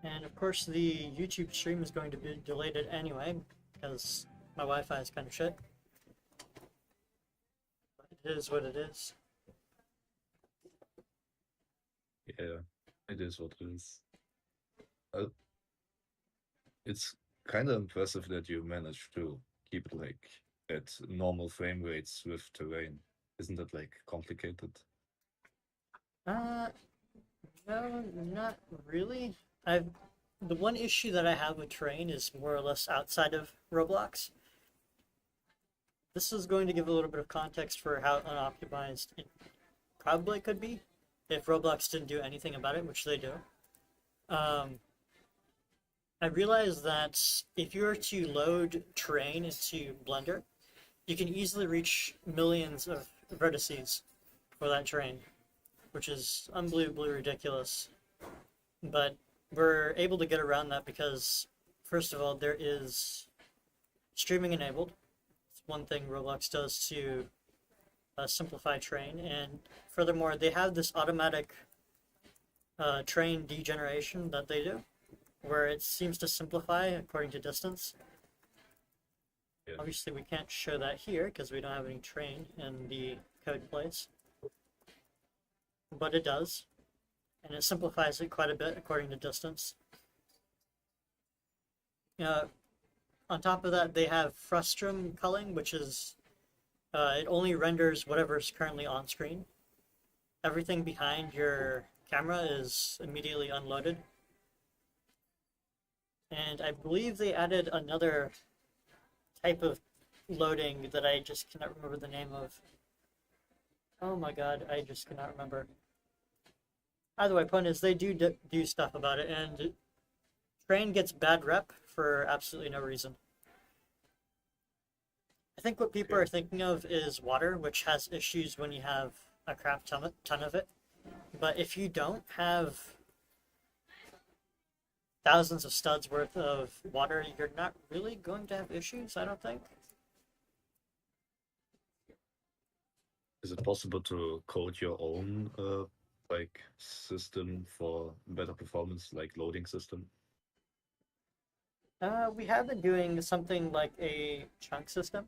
And of course the YouTube stream is going to be deleted anyway, because my Wi-Fi is kind of shit. But it is what it is. Yeah, it is what it is. It's kind of impressive that you managed to keep it like at normal frame rates with terrain. Isn't that like complicated? No, not really. The one issue that I have with terrain is more or less outside of Roblox. This is going to give a little bit of context for how unoptimized it probably could be if Roblox didn't do anything about it, which they do. I realized that if you were to load terrain into Blender, you can easily reach millions of vertices for that terrain, which is unbelievably ridiculous. But we're able to get around that because, first of all, there is streaming enabled. It's one thing Roblox does to simplify terrain, and furthermore, they have this automatic terrain degeneration that they do, where it seems to simplify according to distance. Yeah. Obviously, we can't show that here because we don't have any terrain in the code place, but it does. and it simplifies it quite a bit according to distance. On top of that, they have frustum culling, which is it only renders whatever's currently on screen. Everything behind your camera is immediately unloaded. And I believe they added another type of loading that I just cannot remember the name of. Oh my god, I just cannot remember. Either way, point is they do stuff about it, and Train gets bad rep for absolutely no reason. I think what people are thinking of is Water, which has issues when you have a crap ton of it. But if you don't have thousands of studs worth of Water, you're not really going to have issues, I don't think. Is it possible to code your own like system for better performance, like loading system? We have been doing something like a chunk system,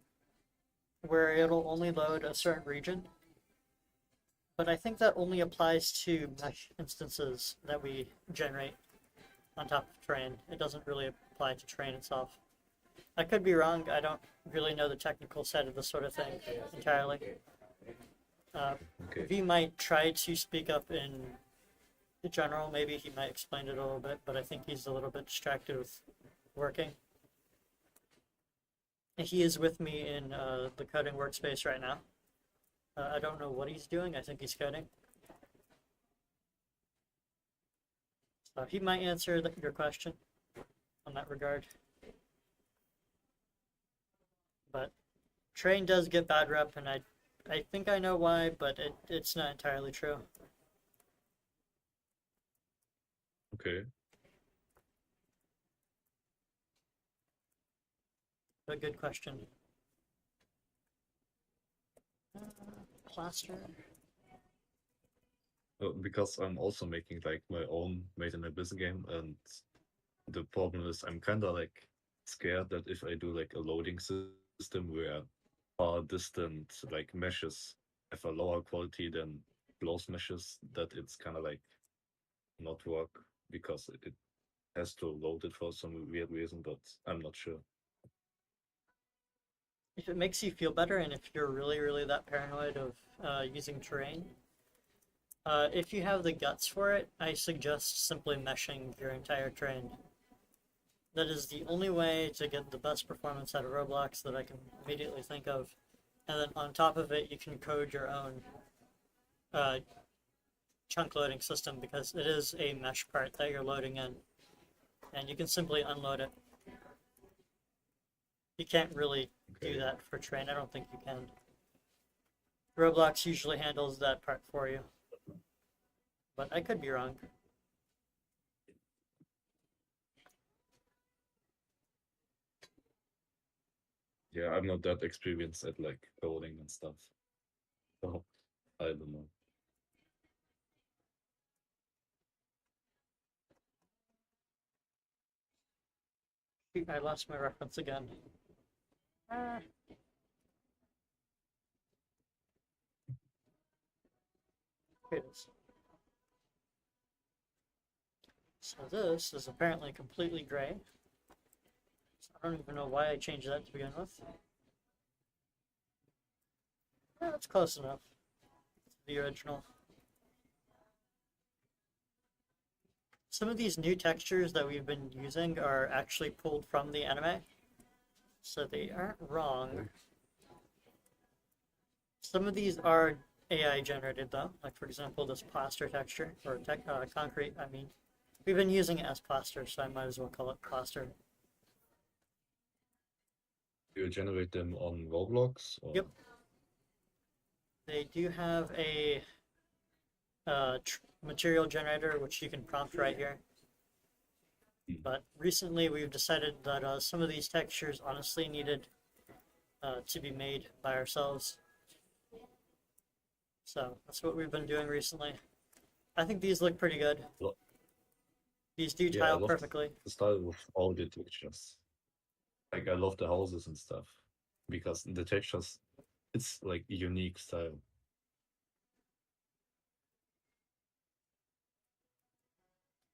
where it'll only load a certain region. But I think that only applies to mesh instances that we generate on top of Train. It doesn't really apply to Train itself. I could be wrong. I don't really know the technical side of this sort of thing entirely. Okay. V might try to speak up in general. Maybe he might explain it a little bit, but I think he's a little bit distracted with working. He is with me in the coding workspace right now. I don't know what he's doing. I think he's coding. So he might answer your question on that regard. But Train does get bad rep, and I think I know why, but it's not entirely true. Okay. But good question. Plaster. Because I'm also making like my own Made in Abyss game, and the problem is I'm kind of like scared that if I do like a loading system where far distant like meshes have a lower quality than close meshes, that it's kind of like not work because it has to load it for some weird reason, but I'm not sure. If it makes you feel better, and if you're really that paranoid of using Terrain, if you have the guts for it, I suggest simply meshing your entire Terrain. That is the only way to get the best performance out of Roblox that I can immediately think of. And then on top of it, you can code your own chunk loading system, because it is a mesh part that you're loading in. And you can simply unload it. You can't really do that for Train. I don't think you can. Roblox usually handles that part for you. But I could be wrong. Yeah, I'm not that experienced at like coding and stuff. So I don't know. I lost my reference again. Here it is. So this is apparently completely gray. So I don't even know why I changed that to begin with. Yeah, that's close enough to the original. Some of these new textures that we've been using are actually pulled from the anime, so they aren't wrong. Some of these are AI generated though, like for example this plaster texture, or concrete, I mean. We've been using it as plaster, so I might as well call it plaster. Do you generate them on Roblox? Or? Yep. They do have a material generator, which you can prompt right here. But recently we've decided that some of these textures honestly needed to be made by ourselves. So that's what we've been doing recently. I think these look pretty good. Well, These do yeah, I tile love perfectly. the style with all the textures. Like I love the houses and stuff because the textures, it's like unique style.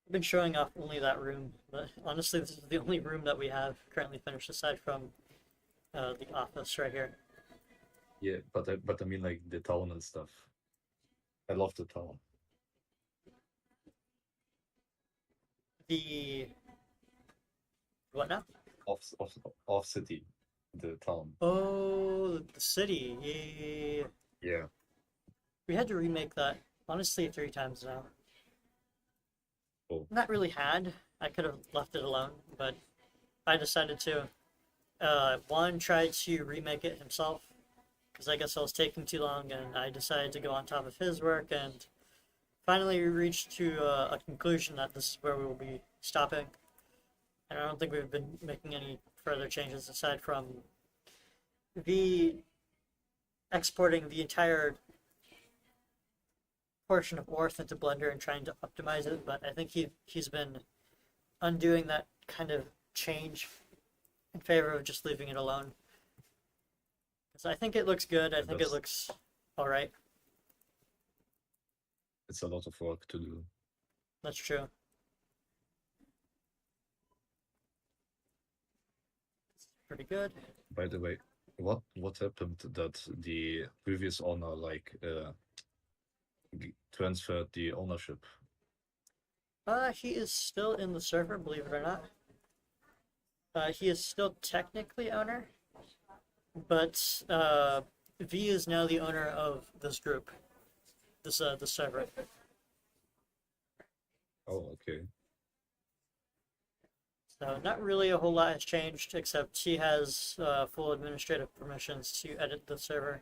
I've been showing off only that room, but honestly, this is the only room that we have currently finished aside from the office right here. Yeah, but I mean like the town and stuff. I love the town. The what now? Off city, the town. Oh, the city. Yeah, yeah, yeah, yeah. Yeah. We had to remake that honestly 3 times now. Oh. Not really had. I could have left it alone, but I decided to. Juan tried to remake it himself because I guess I was taking too long, and I decided to go on top of his work, and finally we reached to a conclusion that this is where we will be stopping. And I don't think we've been making any further changes aside from the exporting the entire portion of Orth into Blender and trying to optimize it, but I think he's been undoing that kind of change in favor of just leaving it alone. So I think it looks good. I think it looks all right. It's a lot of work to do. That's true. It's pretty good. By the way, what happened that the previous owner transferred the ownership? He is still in the server, believe it or not. He is still technically owner, but V is now the owner of this group, this server. Oh, okay. So not really a whole lot has changed, except he has full administrative permissions to edit the server.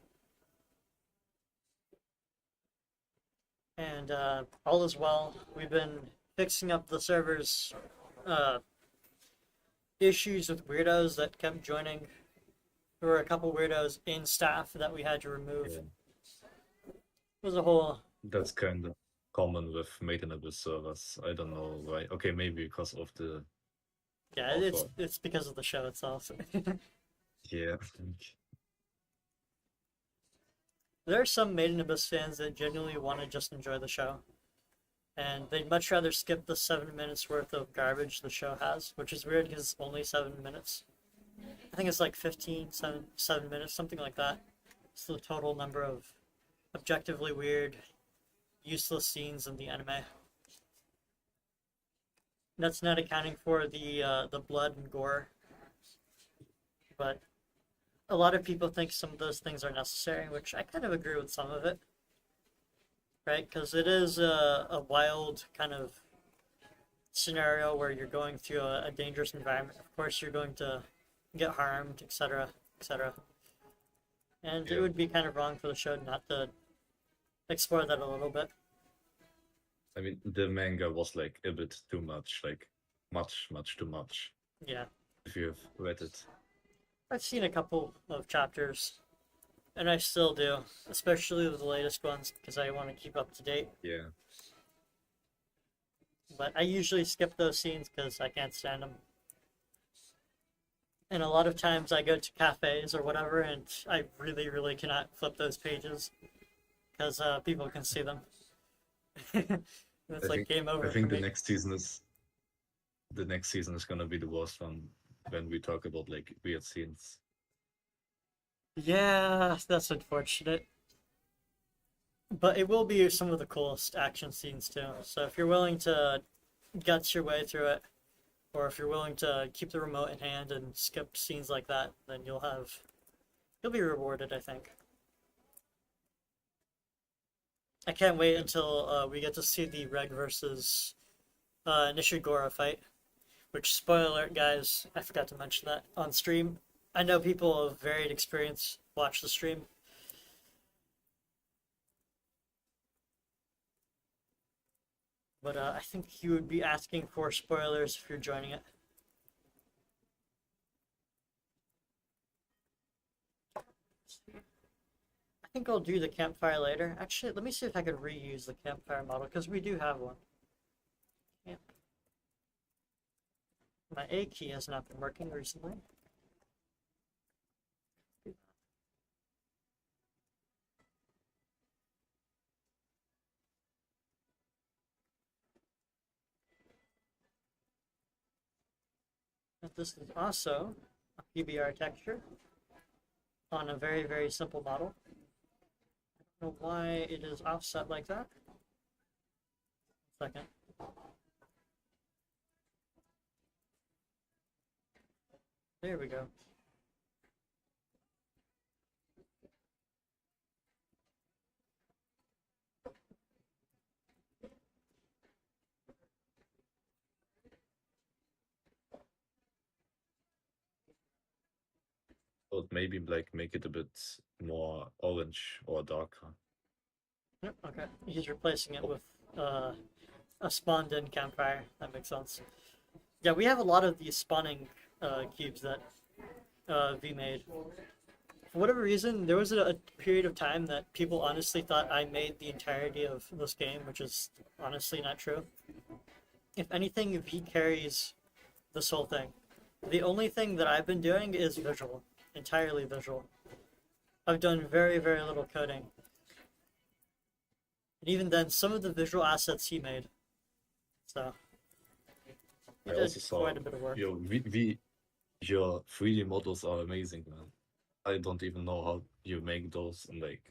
And all is well. We've been fixing up the server's issues with weirdos that kept joining. There were a couple weirdos in staff that we had to remove. Yeah. It was a whole... That's kind of common with maintenance servers. I don't know why. Okay, maybe because of the... Yeah, it's because of the show itself. Yeah. There are some Made in Abyss fans that genuinely want to just enjoy the show. And they'd much rather skip the 7 minutes worth of garbage the show has, which is weird because it's only 7 minutes. I think it's like 7 minutes, something like that. It's the total number of objectively weird, useless scenes in the anime. That's not accounting for the blood and gore. But a lot of people think some of those things are necessary, which I kind of agree with some of it. Right? Because it is a wild kind of scenario where you're going through a dangerous environment. Of course, you're going to get harmed, etc., etc. And Yeah. it would be kind of wrong for the show not to explore that a little bit. I mean, the manga was like a bit too much, like much too much. Yeah. If you have read it. I've seen a couple of chapters, and I still do, especially the latest ones, because I want to keep up to date. Yeah. But I usually skip those scenes because I can't stand them. And a lot of times I go to cafes or whatever, and I really, really cannot flip those pages because people can see them. It's like game over I think for the me. next season is gonna be the worst one when we talk about like weird scenes. Yeah, that's unfortunate. But it will be some of the coolest action scenes too. So if you're willing to guts your way through it, or if you're willing to keep the remote in hand and skip scenes like that, then you'll be rewarded, I think. I can't wait until we get to see the Reg versus Nishigora fight. Which, spoiler alert, guys, I forgot to mention that on stream. I know people of varied experience watch the stream. But I think you would be asking for spoilers if you're joining it. I think I'll do the campfire later. Actually, let me see if I could reuse the campfire model, because we do have one. Camp. My A key has not been working recently. this is also a PBR texture on a very, very simple model. I don't know why it is offset like that. Second. There we go. But maybe like make it a bit more orange or darker. Yep, okay. He's replacing it with a spawned in campfire. That makes sense. Yeah, we have a lot of these spawning cubes that V made. For whatever reason, there was a period of time that people honestly thought I made the entirety of this game, which is honestly not true. If anything, V carries this whole thing. The only thing that I've been doing is visual, entirely visual. I've done very, very little coding. And even then, some of the visual assets he made. So, he I did also saw quite a bit of work. your your 3D models are amazing, man. I don't even know how you make those in like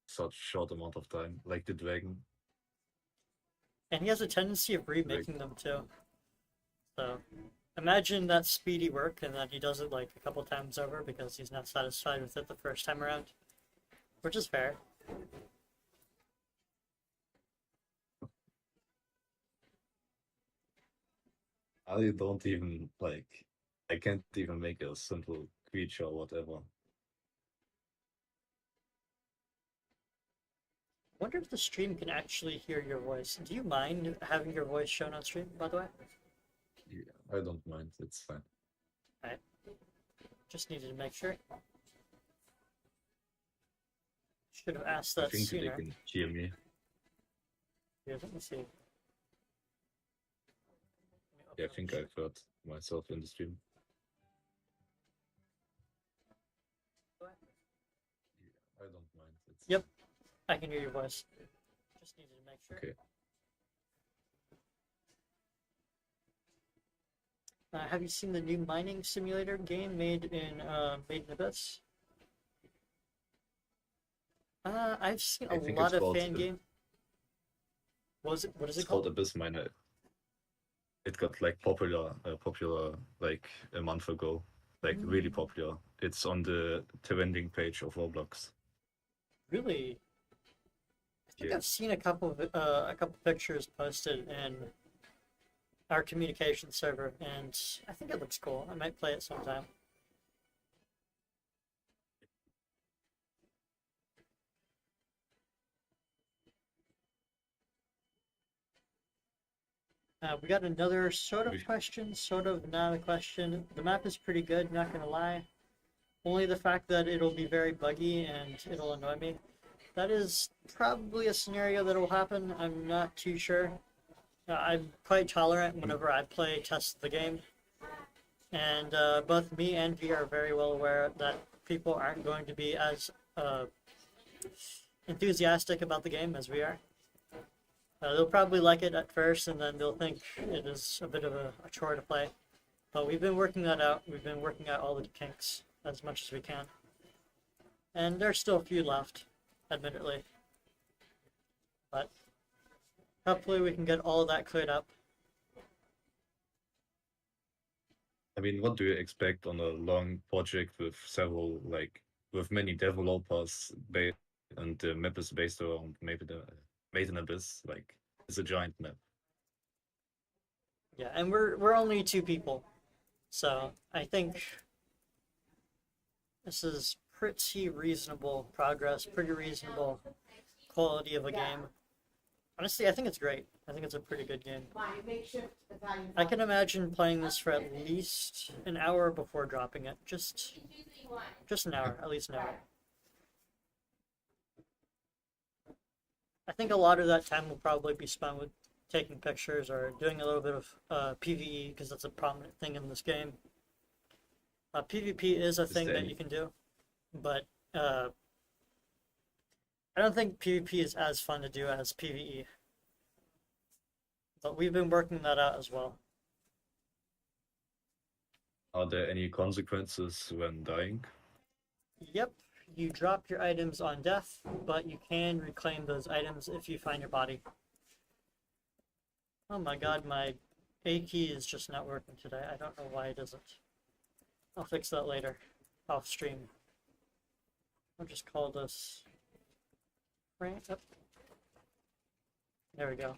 such short amount of time, like the dragon. And he has a tendency of remaking them too. So, imagine that speedy work and then he does it like a couple times over because he's not satisfied with it the first time around. Which is fair. I don't even like. I can't even make a simple creature or whatever. I wonder if the stream can actually hear your voice. Do you mind having your voice shown on stream, by the way? Yeah, I don't mind. It's fine. Alright. Just needed to make sure. Should have asked I that think they sooner. can hear me. Here, let me see. Yeah, I think I've heard myself in the stream. Yeah, I don't mind. It's Yep. I can hear your voice. Just needed to make sure. okay. Have you seen the new mining simulator game made in Abyss? I've seen I a think lot it's of called, fan game. What is It's it called called? Abyss Miner. It got like popular like a month ago, like really popular. It's on the trending page of Roblox. Really? I think Yeah. I've seen a couple pictures posted in our communication server, and I think it looks cool. I might play it sometime. We got another sort of We- question, sort of not a question. The map is pretty good, not gonna lie. Only the fact that it'll be very buggy and it'll annoy me. That is probably a scenario that will happen. I'm not too sure. I'm quite tolerant whenever I play test the game. And both me and V are very well aware that people aren't going to be as enthusiastic about the game as we are. They'll probably like it at first, and then they'll think it is a bit of a chore to play. But we've been working that out. We've been working out all the kinks as much as we can. And there's still a few left, admittedly. But hopefully we can get all of that cleared up. I mean, what do you expect on a long project with several with many developers and the map is based around maybe the Made in Abyss, like it's a giant map. Yeah, and we're only 2 people. So I think this is pretty reasonable progress, pretty reasonable quality of a game. Honestly, I think it's great. I think it's a pretty good game. My makeshift Italian. I can imagine playing this for at least an hour before dropping it. Just an hour, at least an hour. I think a lot of that time will probably be spent with taking pictures or doing a little bit of PvE because that's a prominent thing in this game. PvP is a thing that you can do, but I don't think PvP is as fun to do as PvE. But we've been working that out as well. Are there any consequences when dying? Yep, you drop your items on death, but you can reclaim those items if you find your body. Oh my god, my A key is just not working today. I don't know why it isn't. I'll fix that later, off stream. I'll just call this right up. There we go.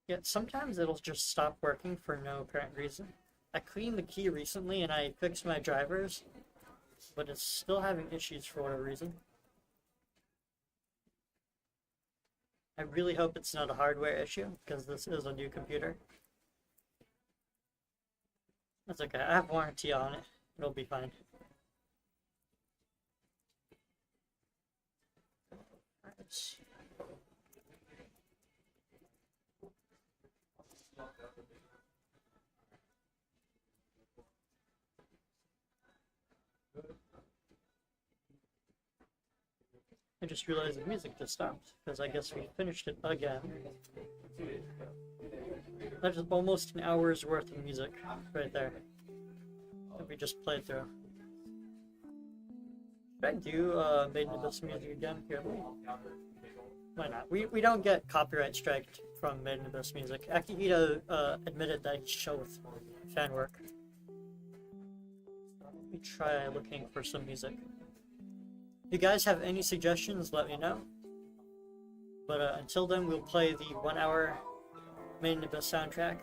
Yeah, sometimes it'll just stop working for no apparent reason. I cleaned the key recently and I fixed my drivers, but it's still having issues for whatever reason. I really hope it's not a hardware issue, because this is a new computer. That's okay, I have warranty on it. It'll be fine. Alright. I just realized the music just stopped, because I guess we finished it again. That's almost an hour's worth of music right there that we just played through. Should I do Made in Abyss music again? Here, why not? We don't get copyright striked from Made in Abyss music. Akihito admitted that he's chill with fan work. Let me try looking for some music. If you guys have any suggestions, let me know. But until then, we'll play the 1 hour Made in Abyss soundtrack.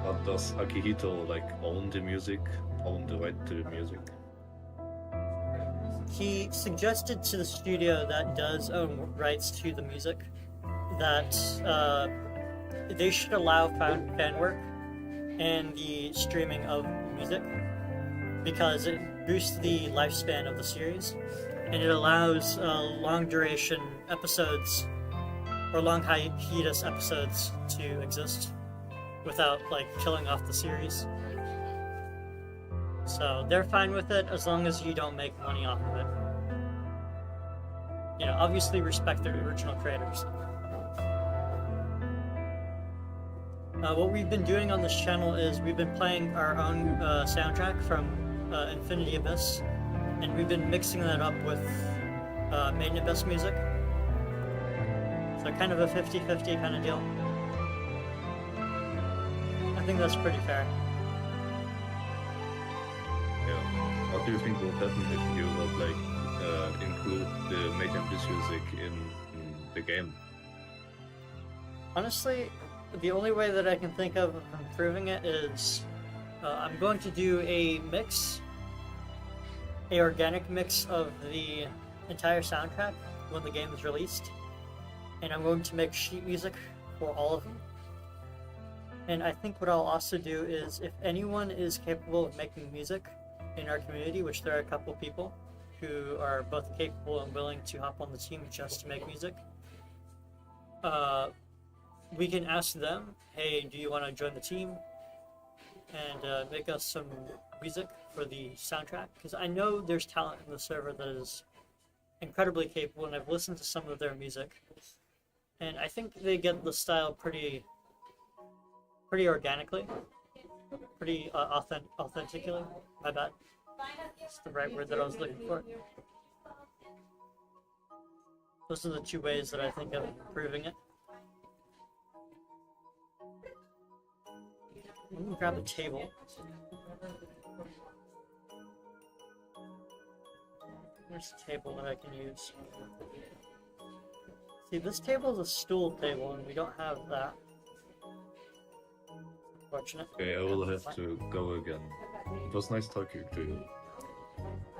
But does Akihito like own the music, own the right to the music? He suggested to the studio that does own rights to the music that they should allow fan work and the streaming of music, because it boosts the lifespan of the series and it allows long duration episodes or long hiatus episodes to exist without like killing off the series. So they're fine with it as long as you don't make money off of it. You know, obviously respect the original creators. What we've been doing on this channel is we've been playing our own soundtrack from Infinity Abyss, and we've been mixing that up with Made in Abyss music. So kind of a 50-50 kind of deal. I think that's pretty fair. Yeah. What do you think will happen if you would like include the Made in Abyss music in the game? Honestly, the only way that I can think of improving it is I'm going to do a mix, a organic mix of the entire soundtrack when the game is released, and I'm going to make sheet music for all of them. And I think what I'll also do is, if anyone is capable of making music in our community, which there are a couple people who are both capable and willing to hop on the team just to make music, we can ask them, hey, do you want to join the team and make us some music for the soundtrack? Because I know there's talent in the server that is incredibly capable, and I've listened to some of their music, and I think they get the style pretty organically, pretty authentically. My bad. That's the right word that I was looking for. Those are the two ways that I think of improving it. I'm gonna grab a table. Where's the table that I can use? See, this table is a stool table, and we don't have that. Unfortunate. Okay, I will have to go again. It was nice talking to you.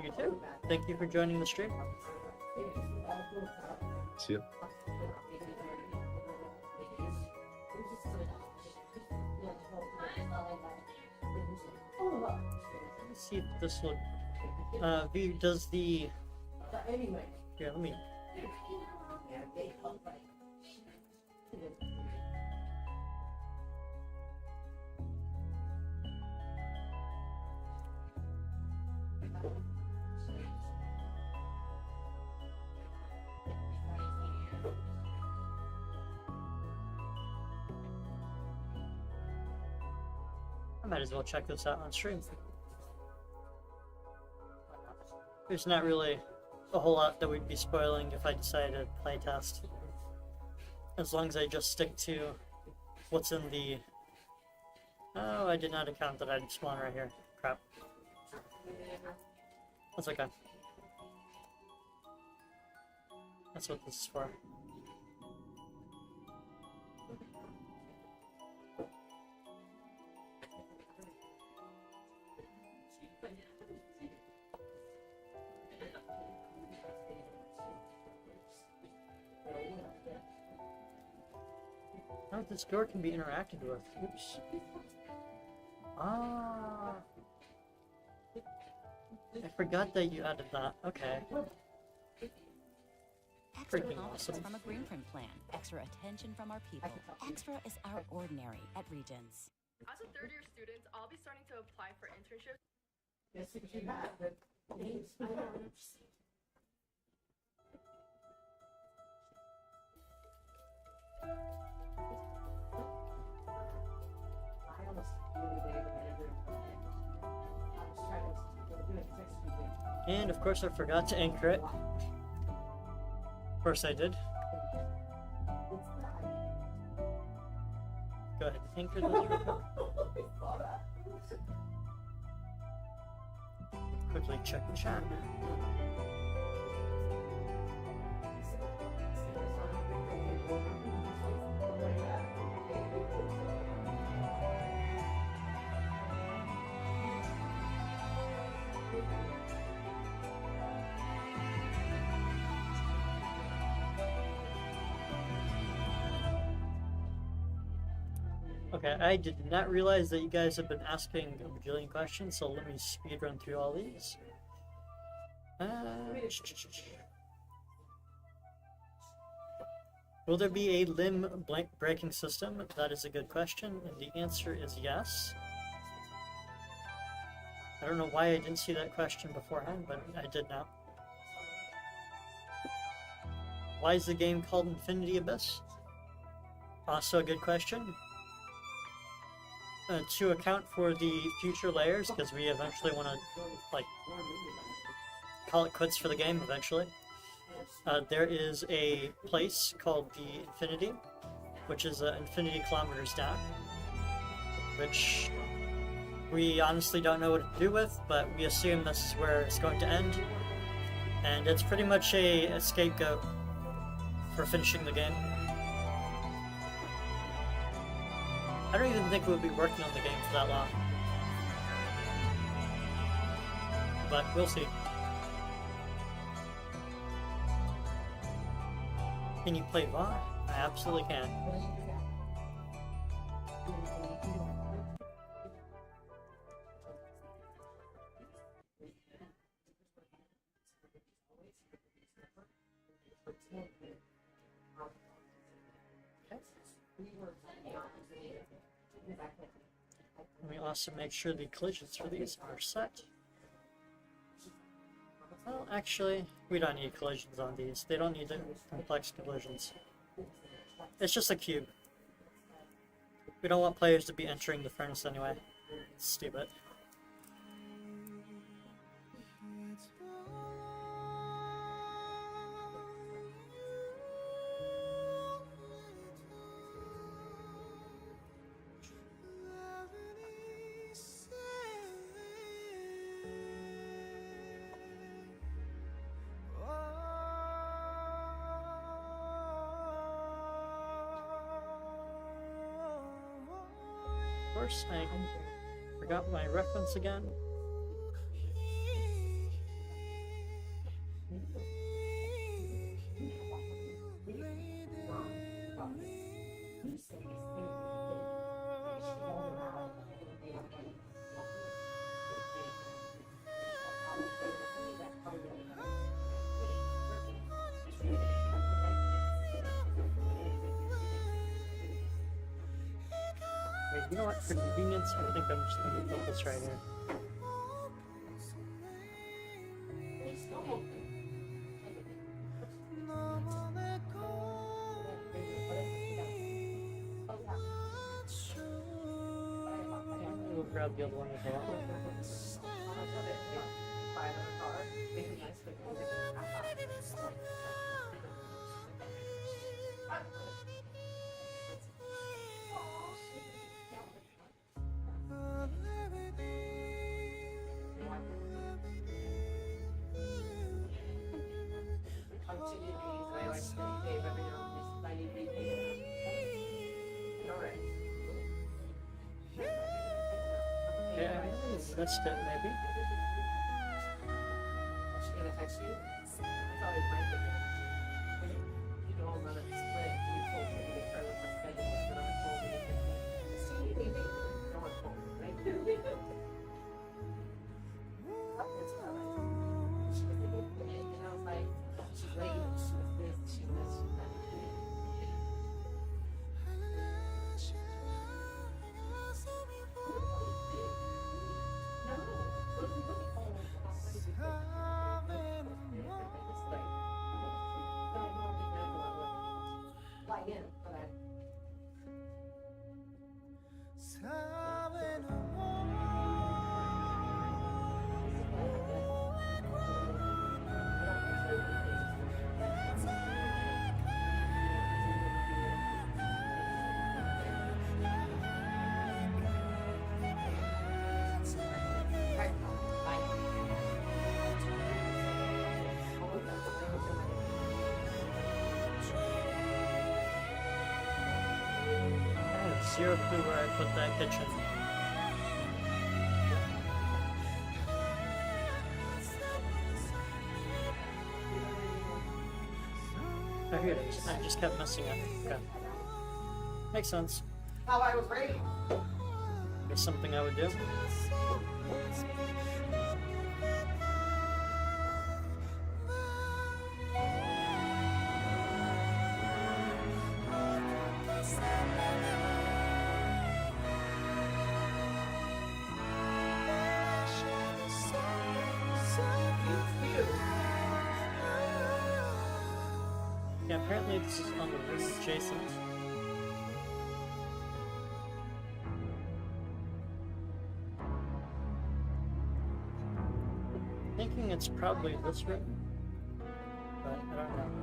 You too. Thank you for joining the stream. See ya. Let's see if this will. Does the. Here, let me. I might as well check this out on stream. There's not really a whole lot that we'd be spoiling if I decided to playtest. As long as I just stick to what's in the... Oh, I did not account that I'd spawn right here. Crap. That's okay. That's what this is for. Oh, this door can be interacted with. Oops. Ah. I forgot that you added that. Okay. Extra Freaking confidence awesome. from a Greenprint plan. Extra attention from our people. Extra is our ordinary at Regents. As a third-year student, I'll be starting to apply for internships. Guess what you have? I almost the other day when I did I was trying to do it next week. And of course I forgot to anchor it. Of course I did. Go ahead, anchor this real quick. Quickly check the chat. Okay, I did not realize that you guys have been asking a bajillion questions, so let me speed run through all these. Will there be a limb breaking system? That is a good question, and the answer is yes. I don't know why I didn't see that question beforehand, but I did now. Why is the game called Infinity Abyss? Also a good question. To account for the future layers, because we eventually want to, like, call it quits for the game eventually. There is a place called the Infinity, which is infinity kilometers down, which we honestly don't know what to do with, but we assume this is where it's going to end. And it's pretty much a scapegoat for finishing the game. I don't even think we'll be working on the game for that long. But we'll see. Can you play VAR? I absolutely can. Let me also make sure the collisions for these are set. Well, actually, we don't need collisions on these. They don't need the complex collisions. It's just a cube. We don't want players to be entering the furnace anyway. It's stupid. Of course, I forgot my reference again. Wait, you know what? For convenience, I think I'm just gonna put this right here. grab the other one as well. Buy another car, make a nice quick music. I'm to these, I like to behave every now and then. I need to behave. Alright. Yeah, that's it, maybe. She gonna text you? That's always my thing. You know, I'm gonna split. You told me to try with my schedule, but I told me to see, maybe. No one told me, right? It's alright. She was thinking, and I was like, she's late, she was this, she was that. I have zero clue where I put that kitchen. Oh, here it is. I just kept messing up. Okay. Makes sense. How I was raised. It's something I would do. Yeah, apparently this is on the roof adjacent. Thinking it's probably this room, but I don't know.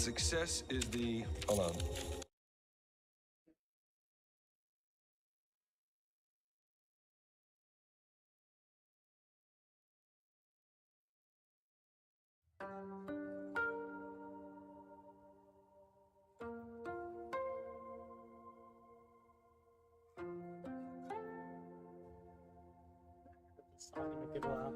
Success is the. Hold on. It's not in a good while.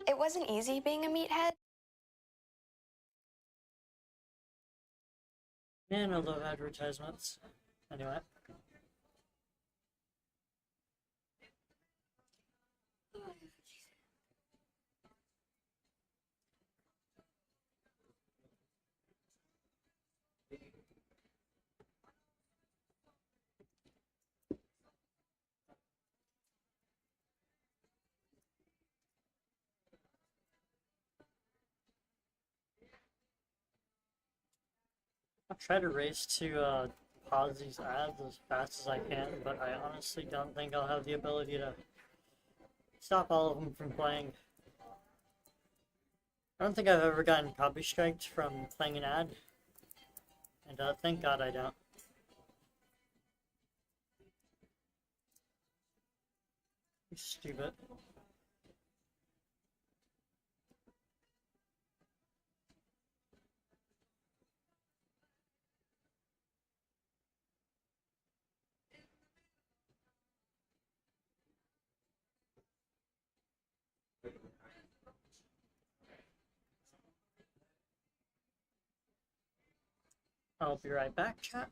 It wasn't easy being a meathead. Man, I love advertisements. Anyway. I'll try to race to pause these ads as fast as I can, but I honestly don't think I'll have the ability to stop all of them from playing. I don't think I've ever gotten copy striked from playing an ad, and thank God I don't. Stupid. I'll be right back, chat.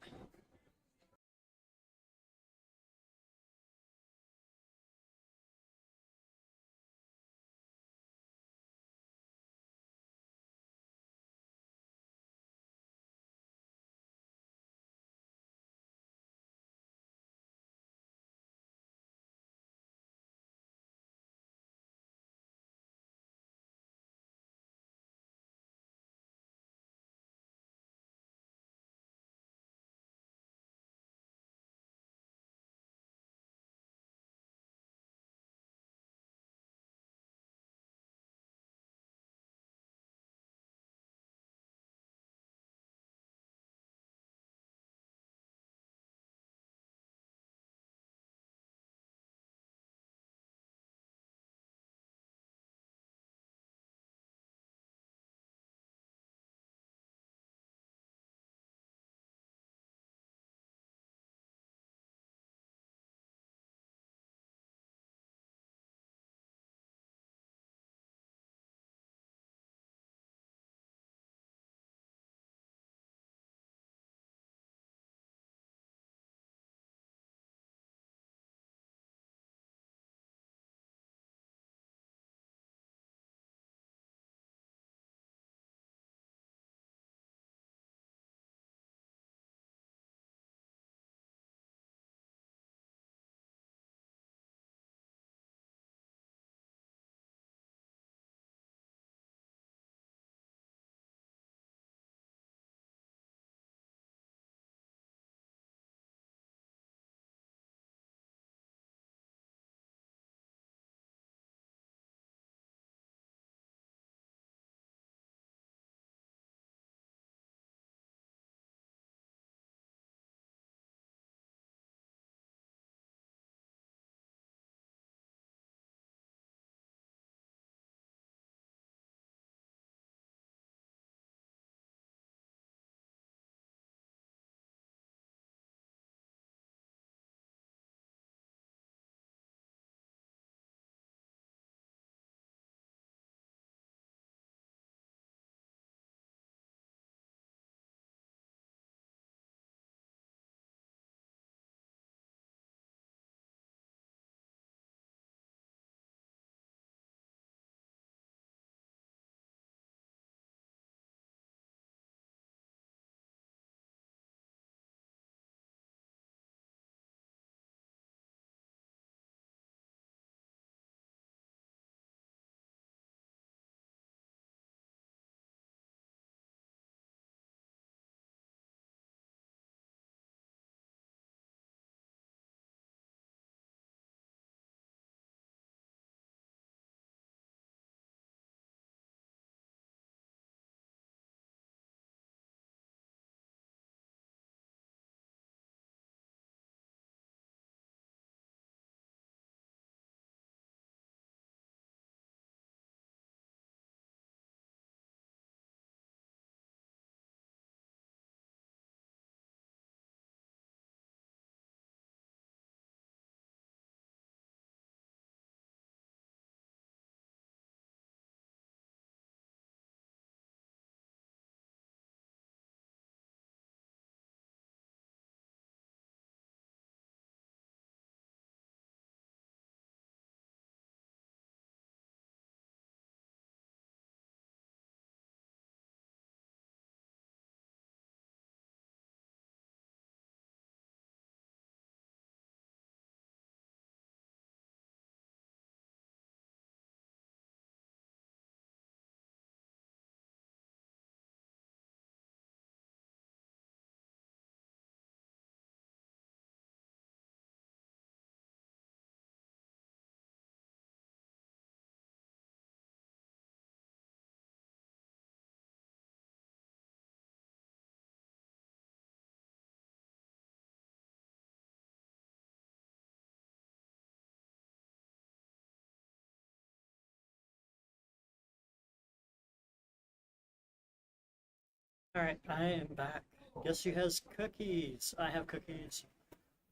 Alright, I am back. Guess who has cookies? I have cookies.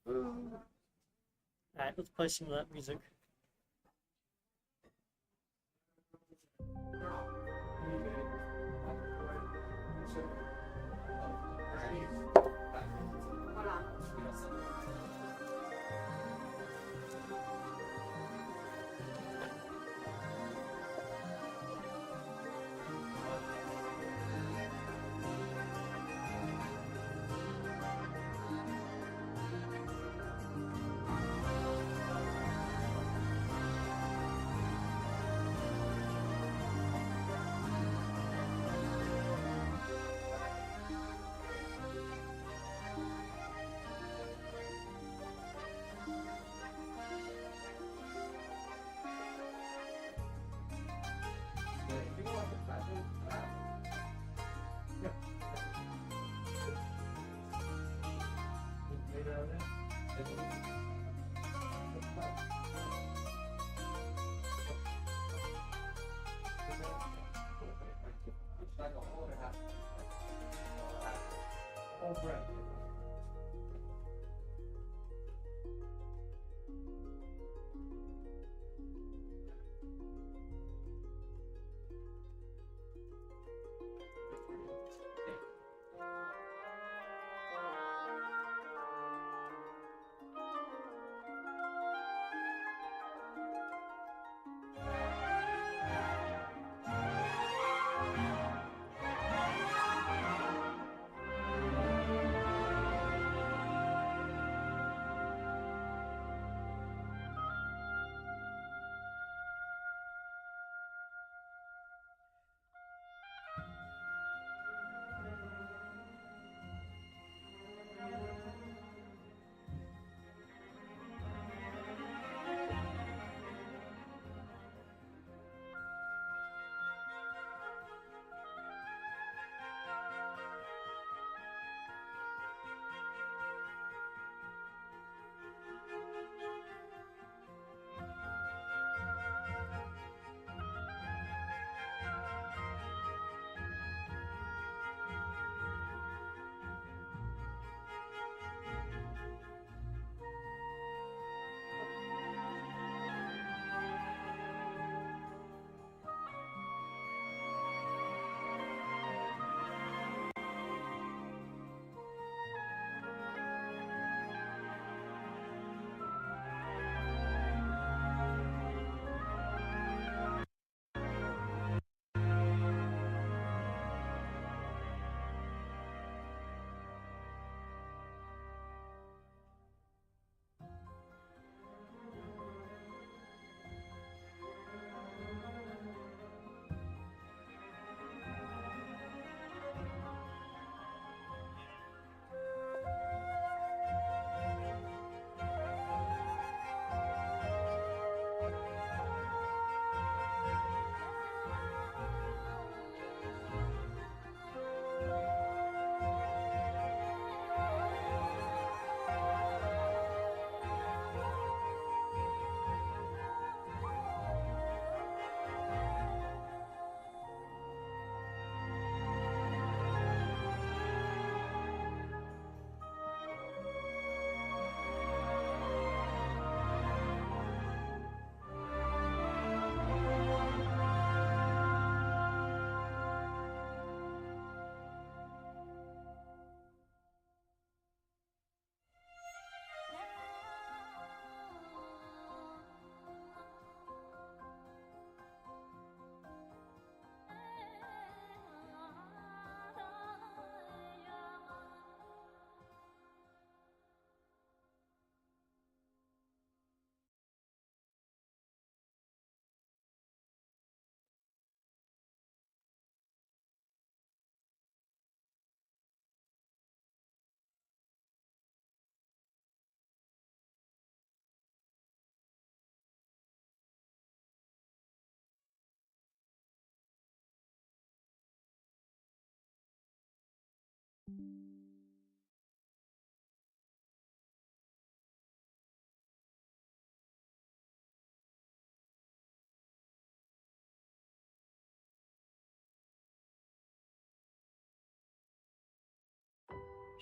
Alright, let's play some of that music. Hold on.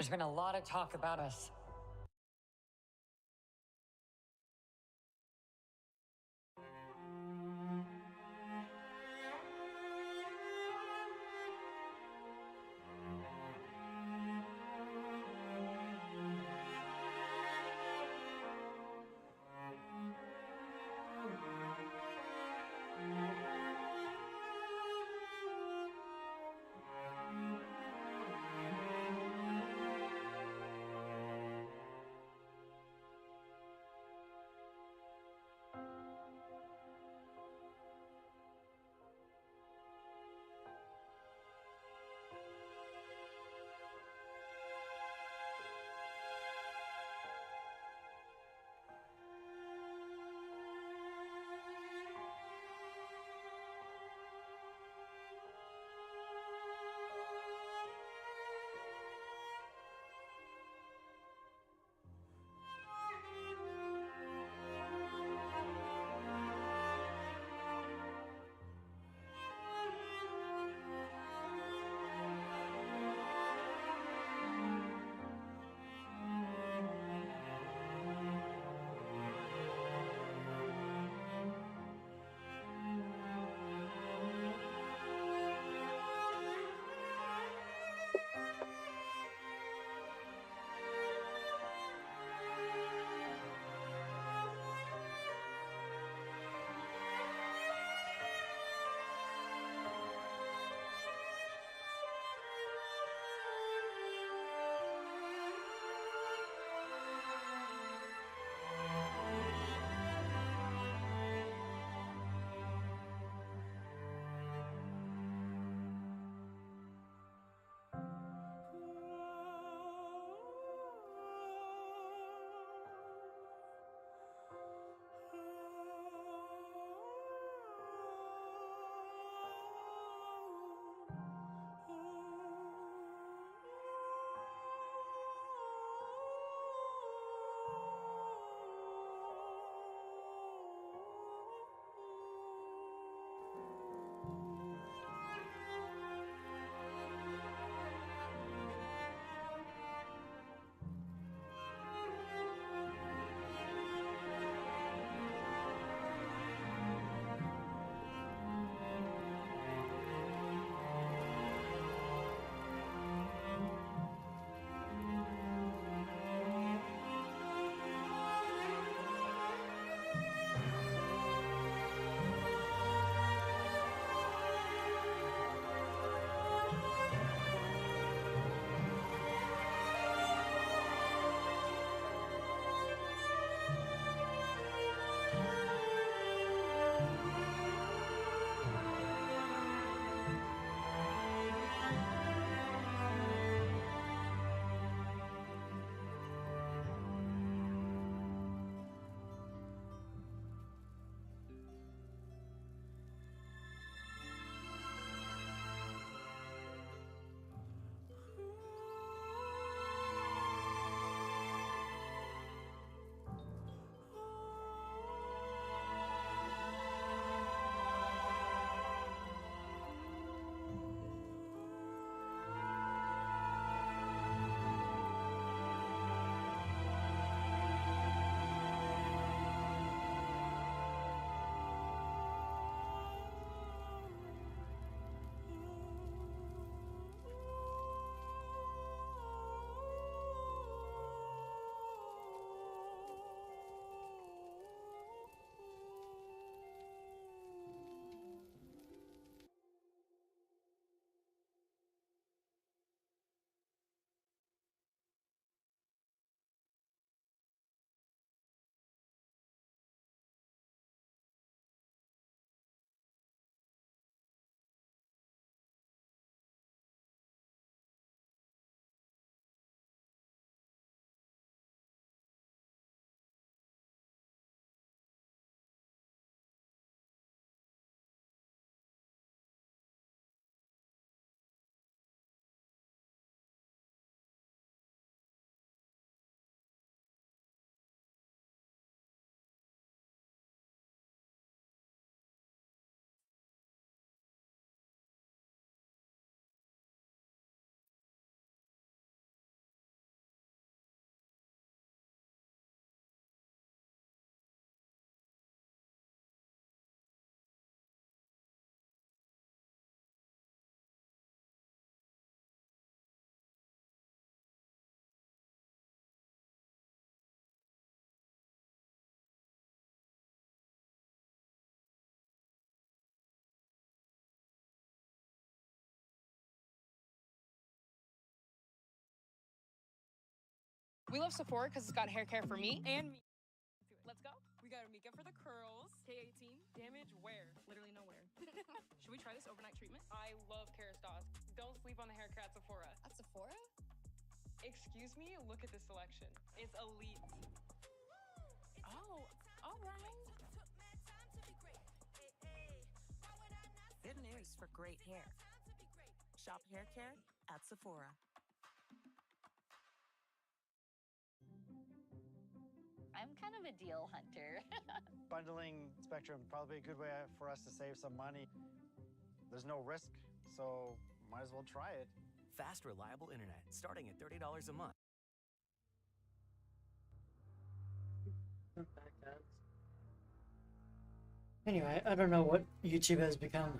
There's been a lot of talk about us. We love Sephora because it's got hair care for me and me. Let's go. We got makeup for the curls. K18, Damage where? literally nowhere. Should we try this overnight treatment? I love Kerastase. Don't sleep on the hair care at Sephora. At Sephora? Excuse me, look at this selection. It's elite. Oh, all right. Good news for great hair. Shop hair care at Sephora. I'm kind of a deal hunter. Bundling Spectrum probably a good way for us to save some money. There's no risk, so might as well try it. Fast, reliable internet starting at $30 a month. Anyway, I don't know what YouTube has become.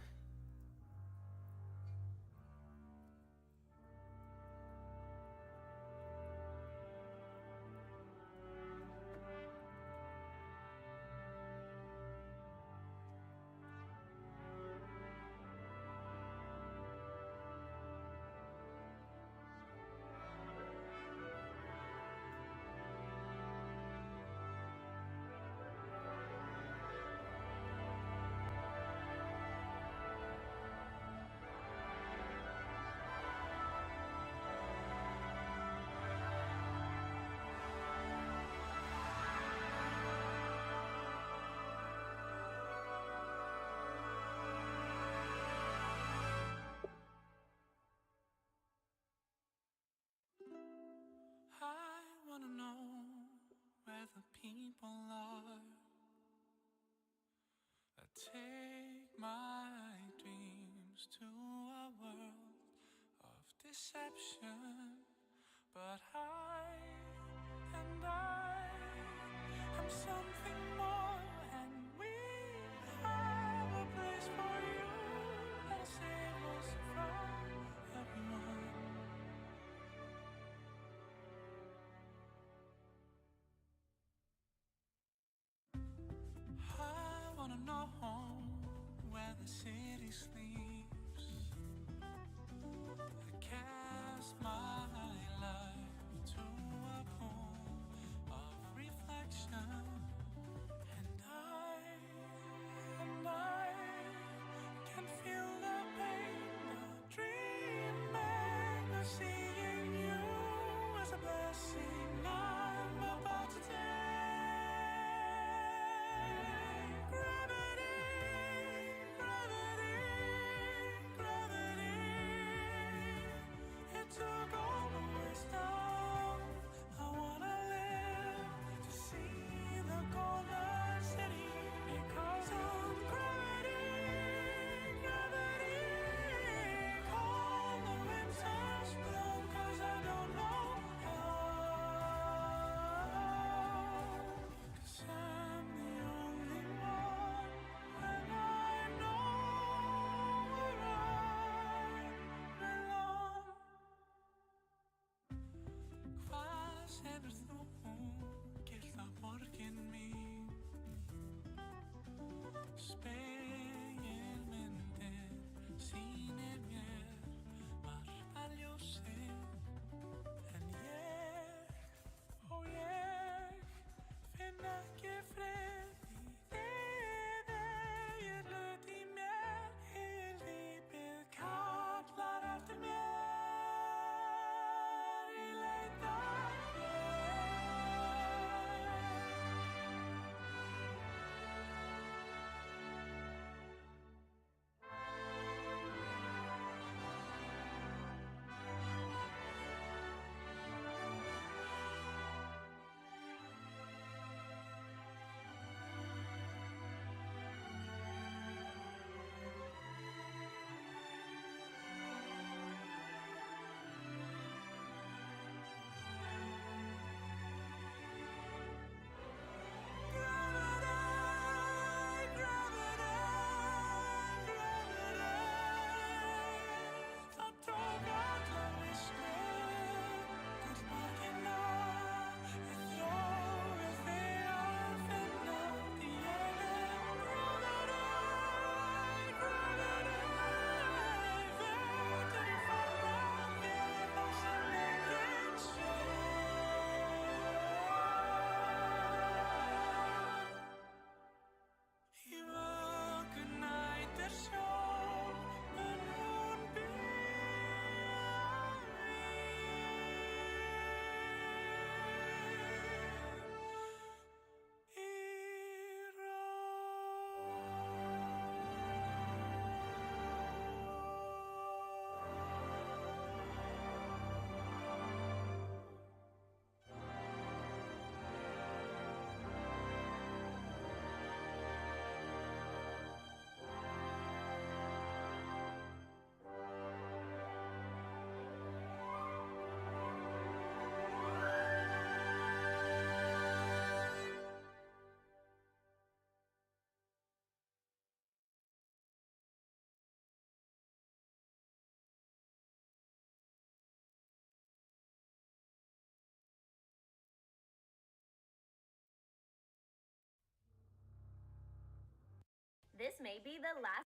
I wanna know where the people are that take my dreams to a world of deception. But I am something more, and we have a place for you that'll save us from everyone. I wanna know where the city sleeps. I cast my life to a pool of reflection, and I can feel the pain This may be the last.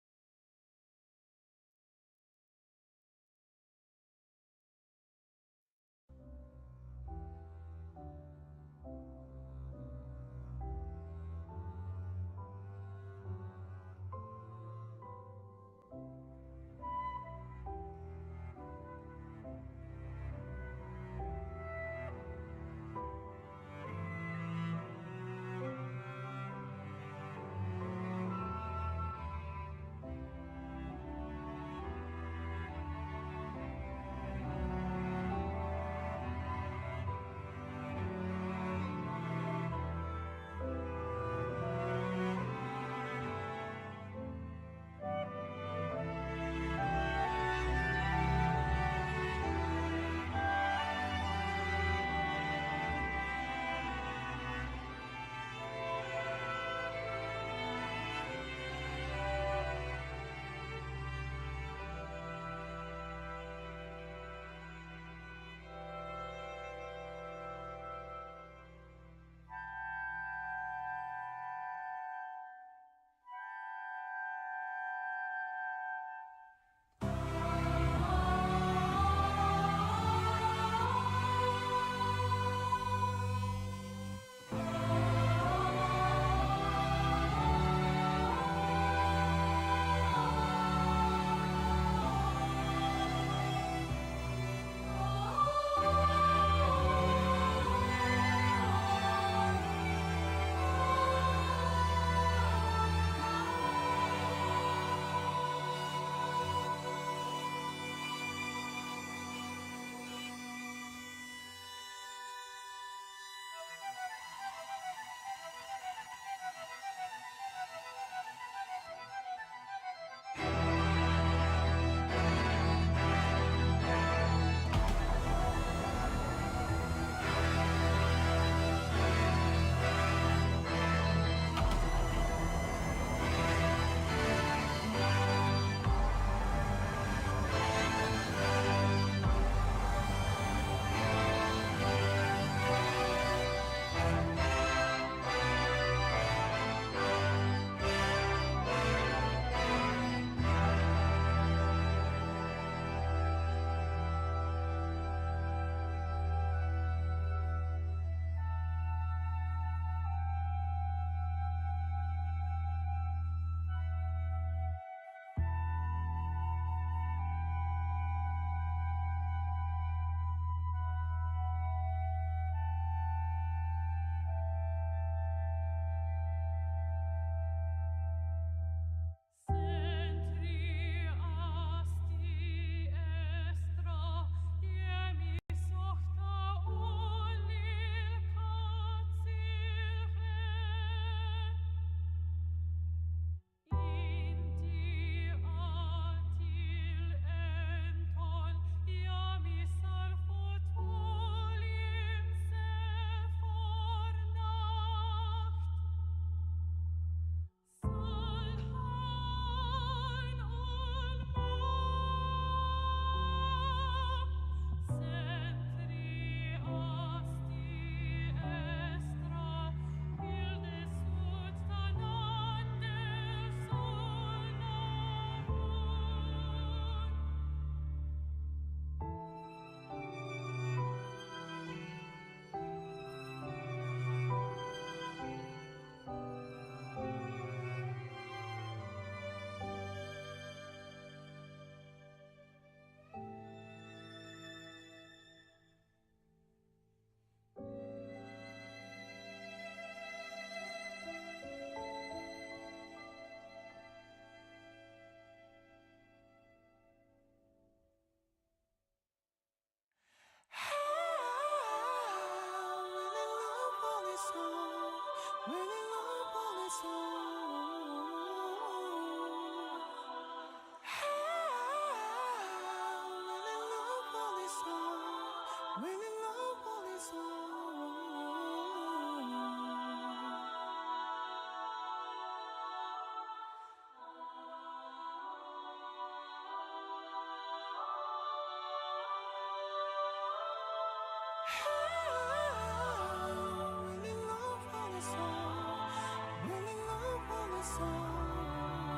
Really love all this song.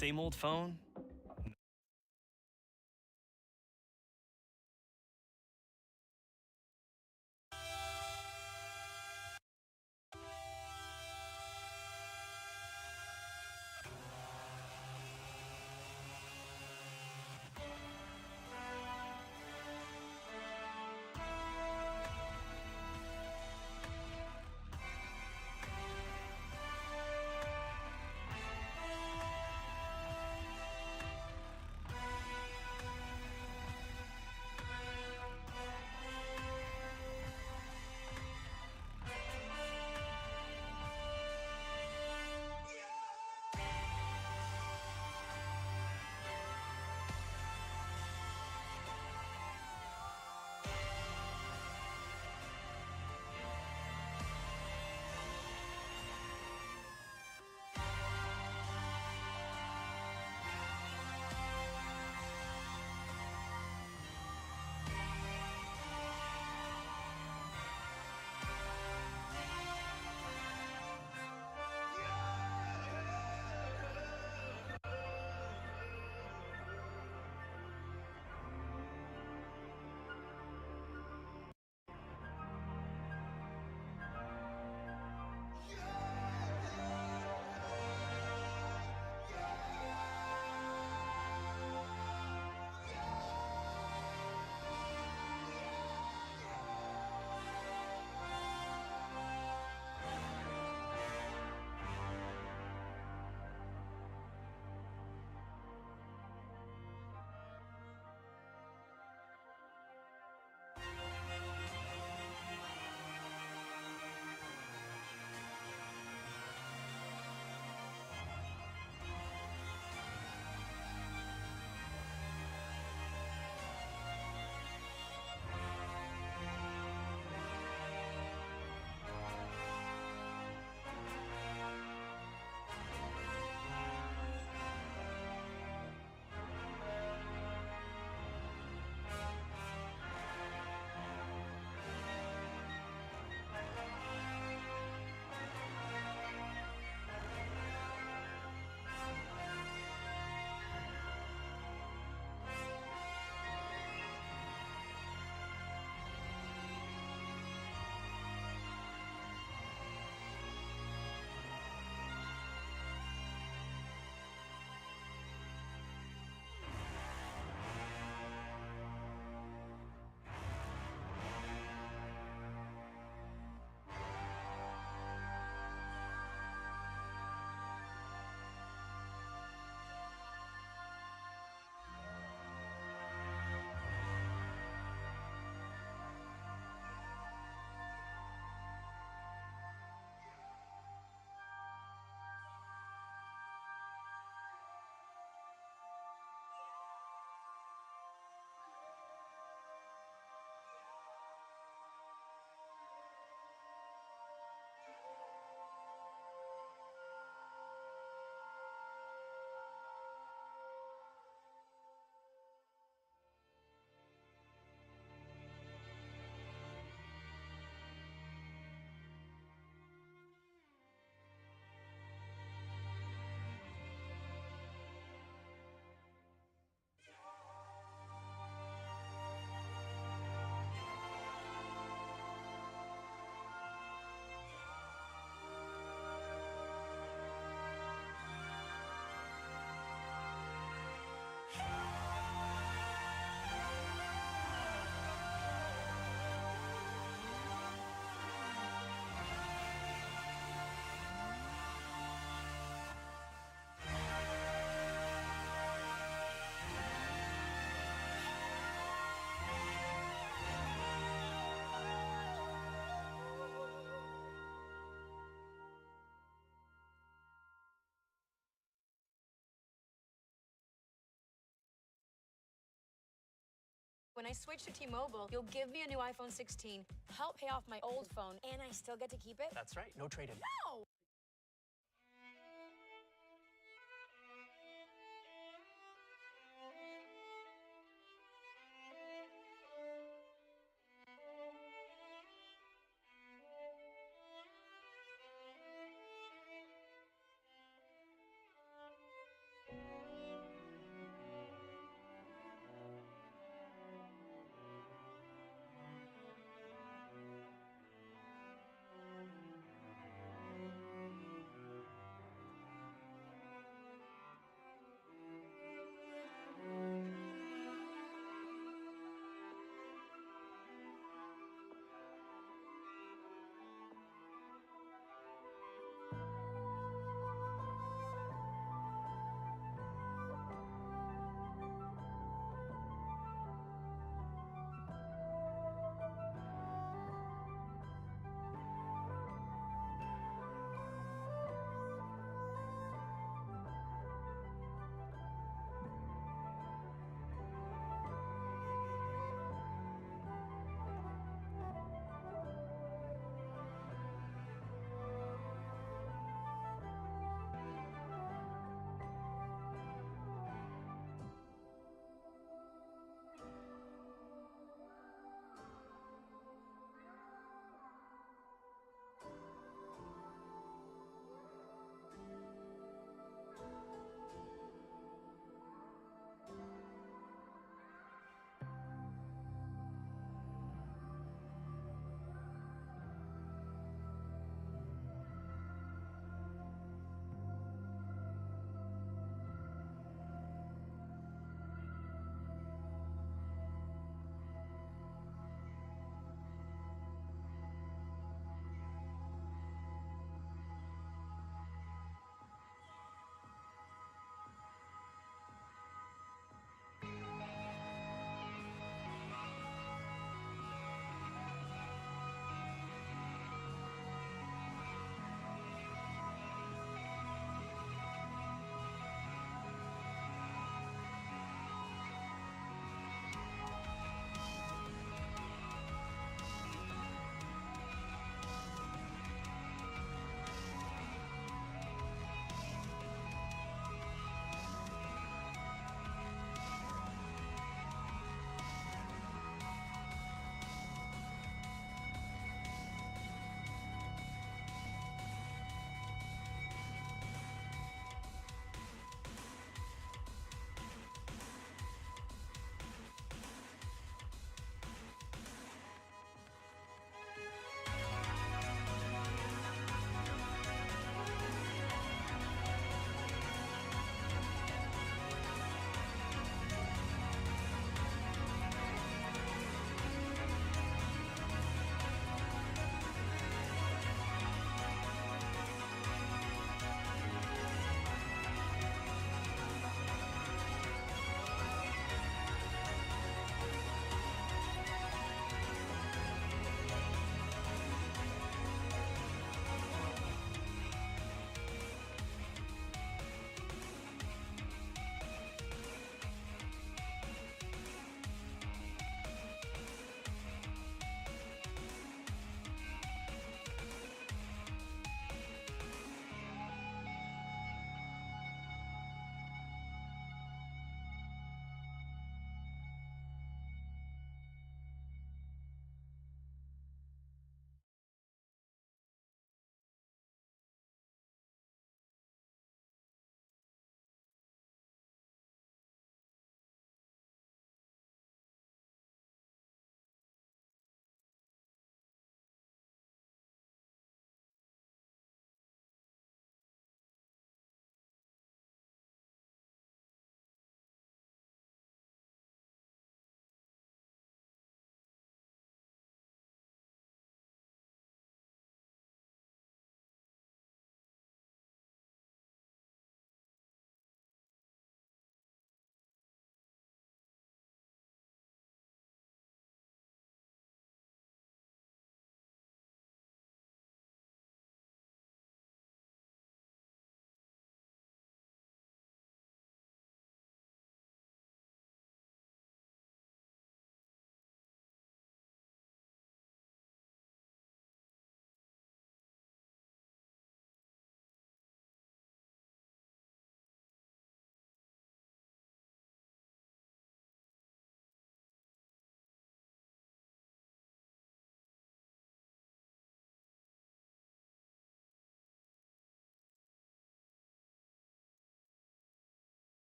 Same old phone? When I switch to T-Mobile, you'll give me a new iPhone 16, help pay off my old phone, and I still get to keep it? That's right. No trade-in. No!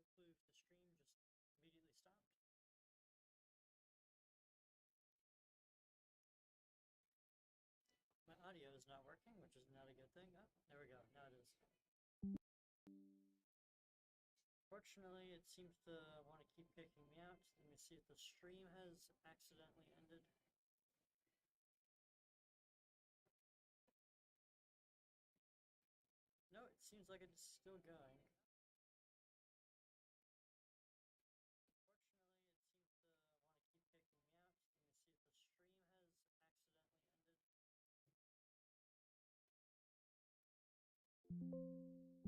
Hopefully the stream just immediately stopped. My audio is not working, which is not a good thing. Oh, there we go. Now it is. Fortunately, it seems to want to keep kicking me out. Let me see if the stream has accidentally ended. No, it seems like it's still going. Fortunately, it seems to want to keep kicking me out. Let me see if the stream has accidentally ended. No, it seems like it's still going.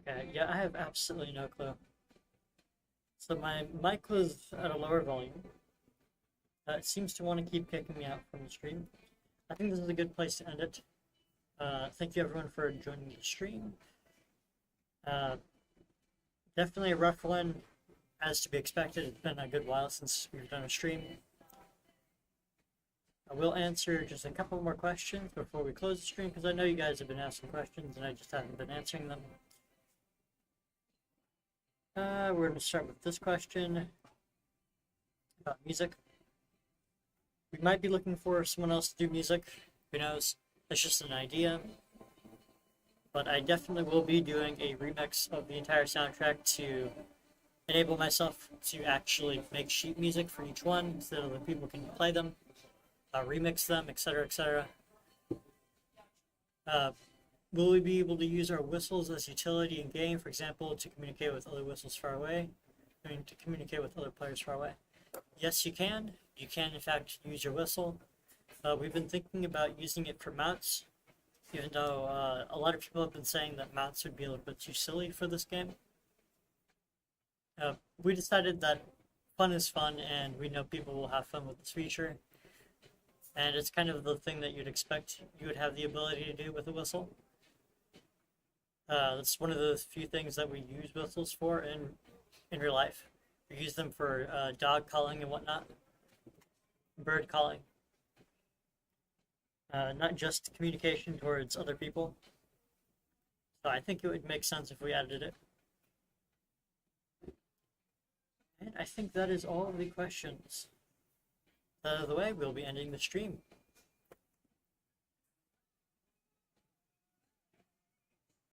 Okay, yeah, I have absolutely no clue. So my mic was at a lower volume. It seems to want to keep kicking me out from the stream. I think this is a good place to end it. Thank you everyone for joining the stream. Definitely a rough one, as to be expected. It's been a good while since we've done a stream. I will answer just a couple more questions before we close the stream, because I know you guys have been asking questions and I just haven't been answering them. We're going to start with this question about music. We might be looking for someone else to do music. Who knows? It's just an idea. But I definitely will be doing a remix of the entire soundtrack to enable myself to actually make sheet music for each one so that other people can play them, remix them, etc., etc. Will we be able to use our whistles as utility in game, for example, to communicate with other whistles far away? I mean, to communicate with other players far away? Yes, you can. You can, in fact, use your whistle. We've been thinking about using it for mounts, even though a lot of people have been saying that mounts would be a little bit too silly for this game. We decided that fun is fun, and we know people will have fun with this feature. And it's kind of the thing that you'd expect you would have the ability to do with a whistle. That's one of the few things that we use whistles for in real life. We use them for dog calling and whatnot, bird calling. Not just communication towards other people. So I think it would make sense if we added it. And I think that is all of the questions. Out of the way, we'll be ending the stream.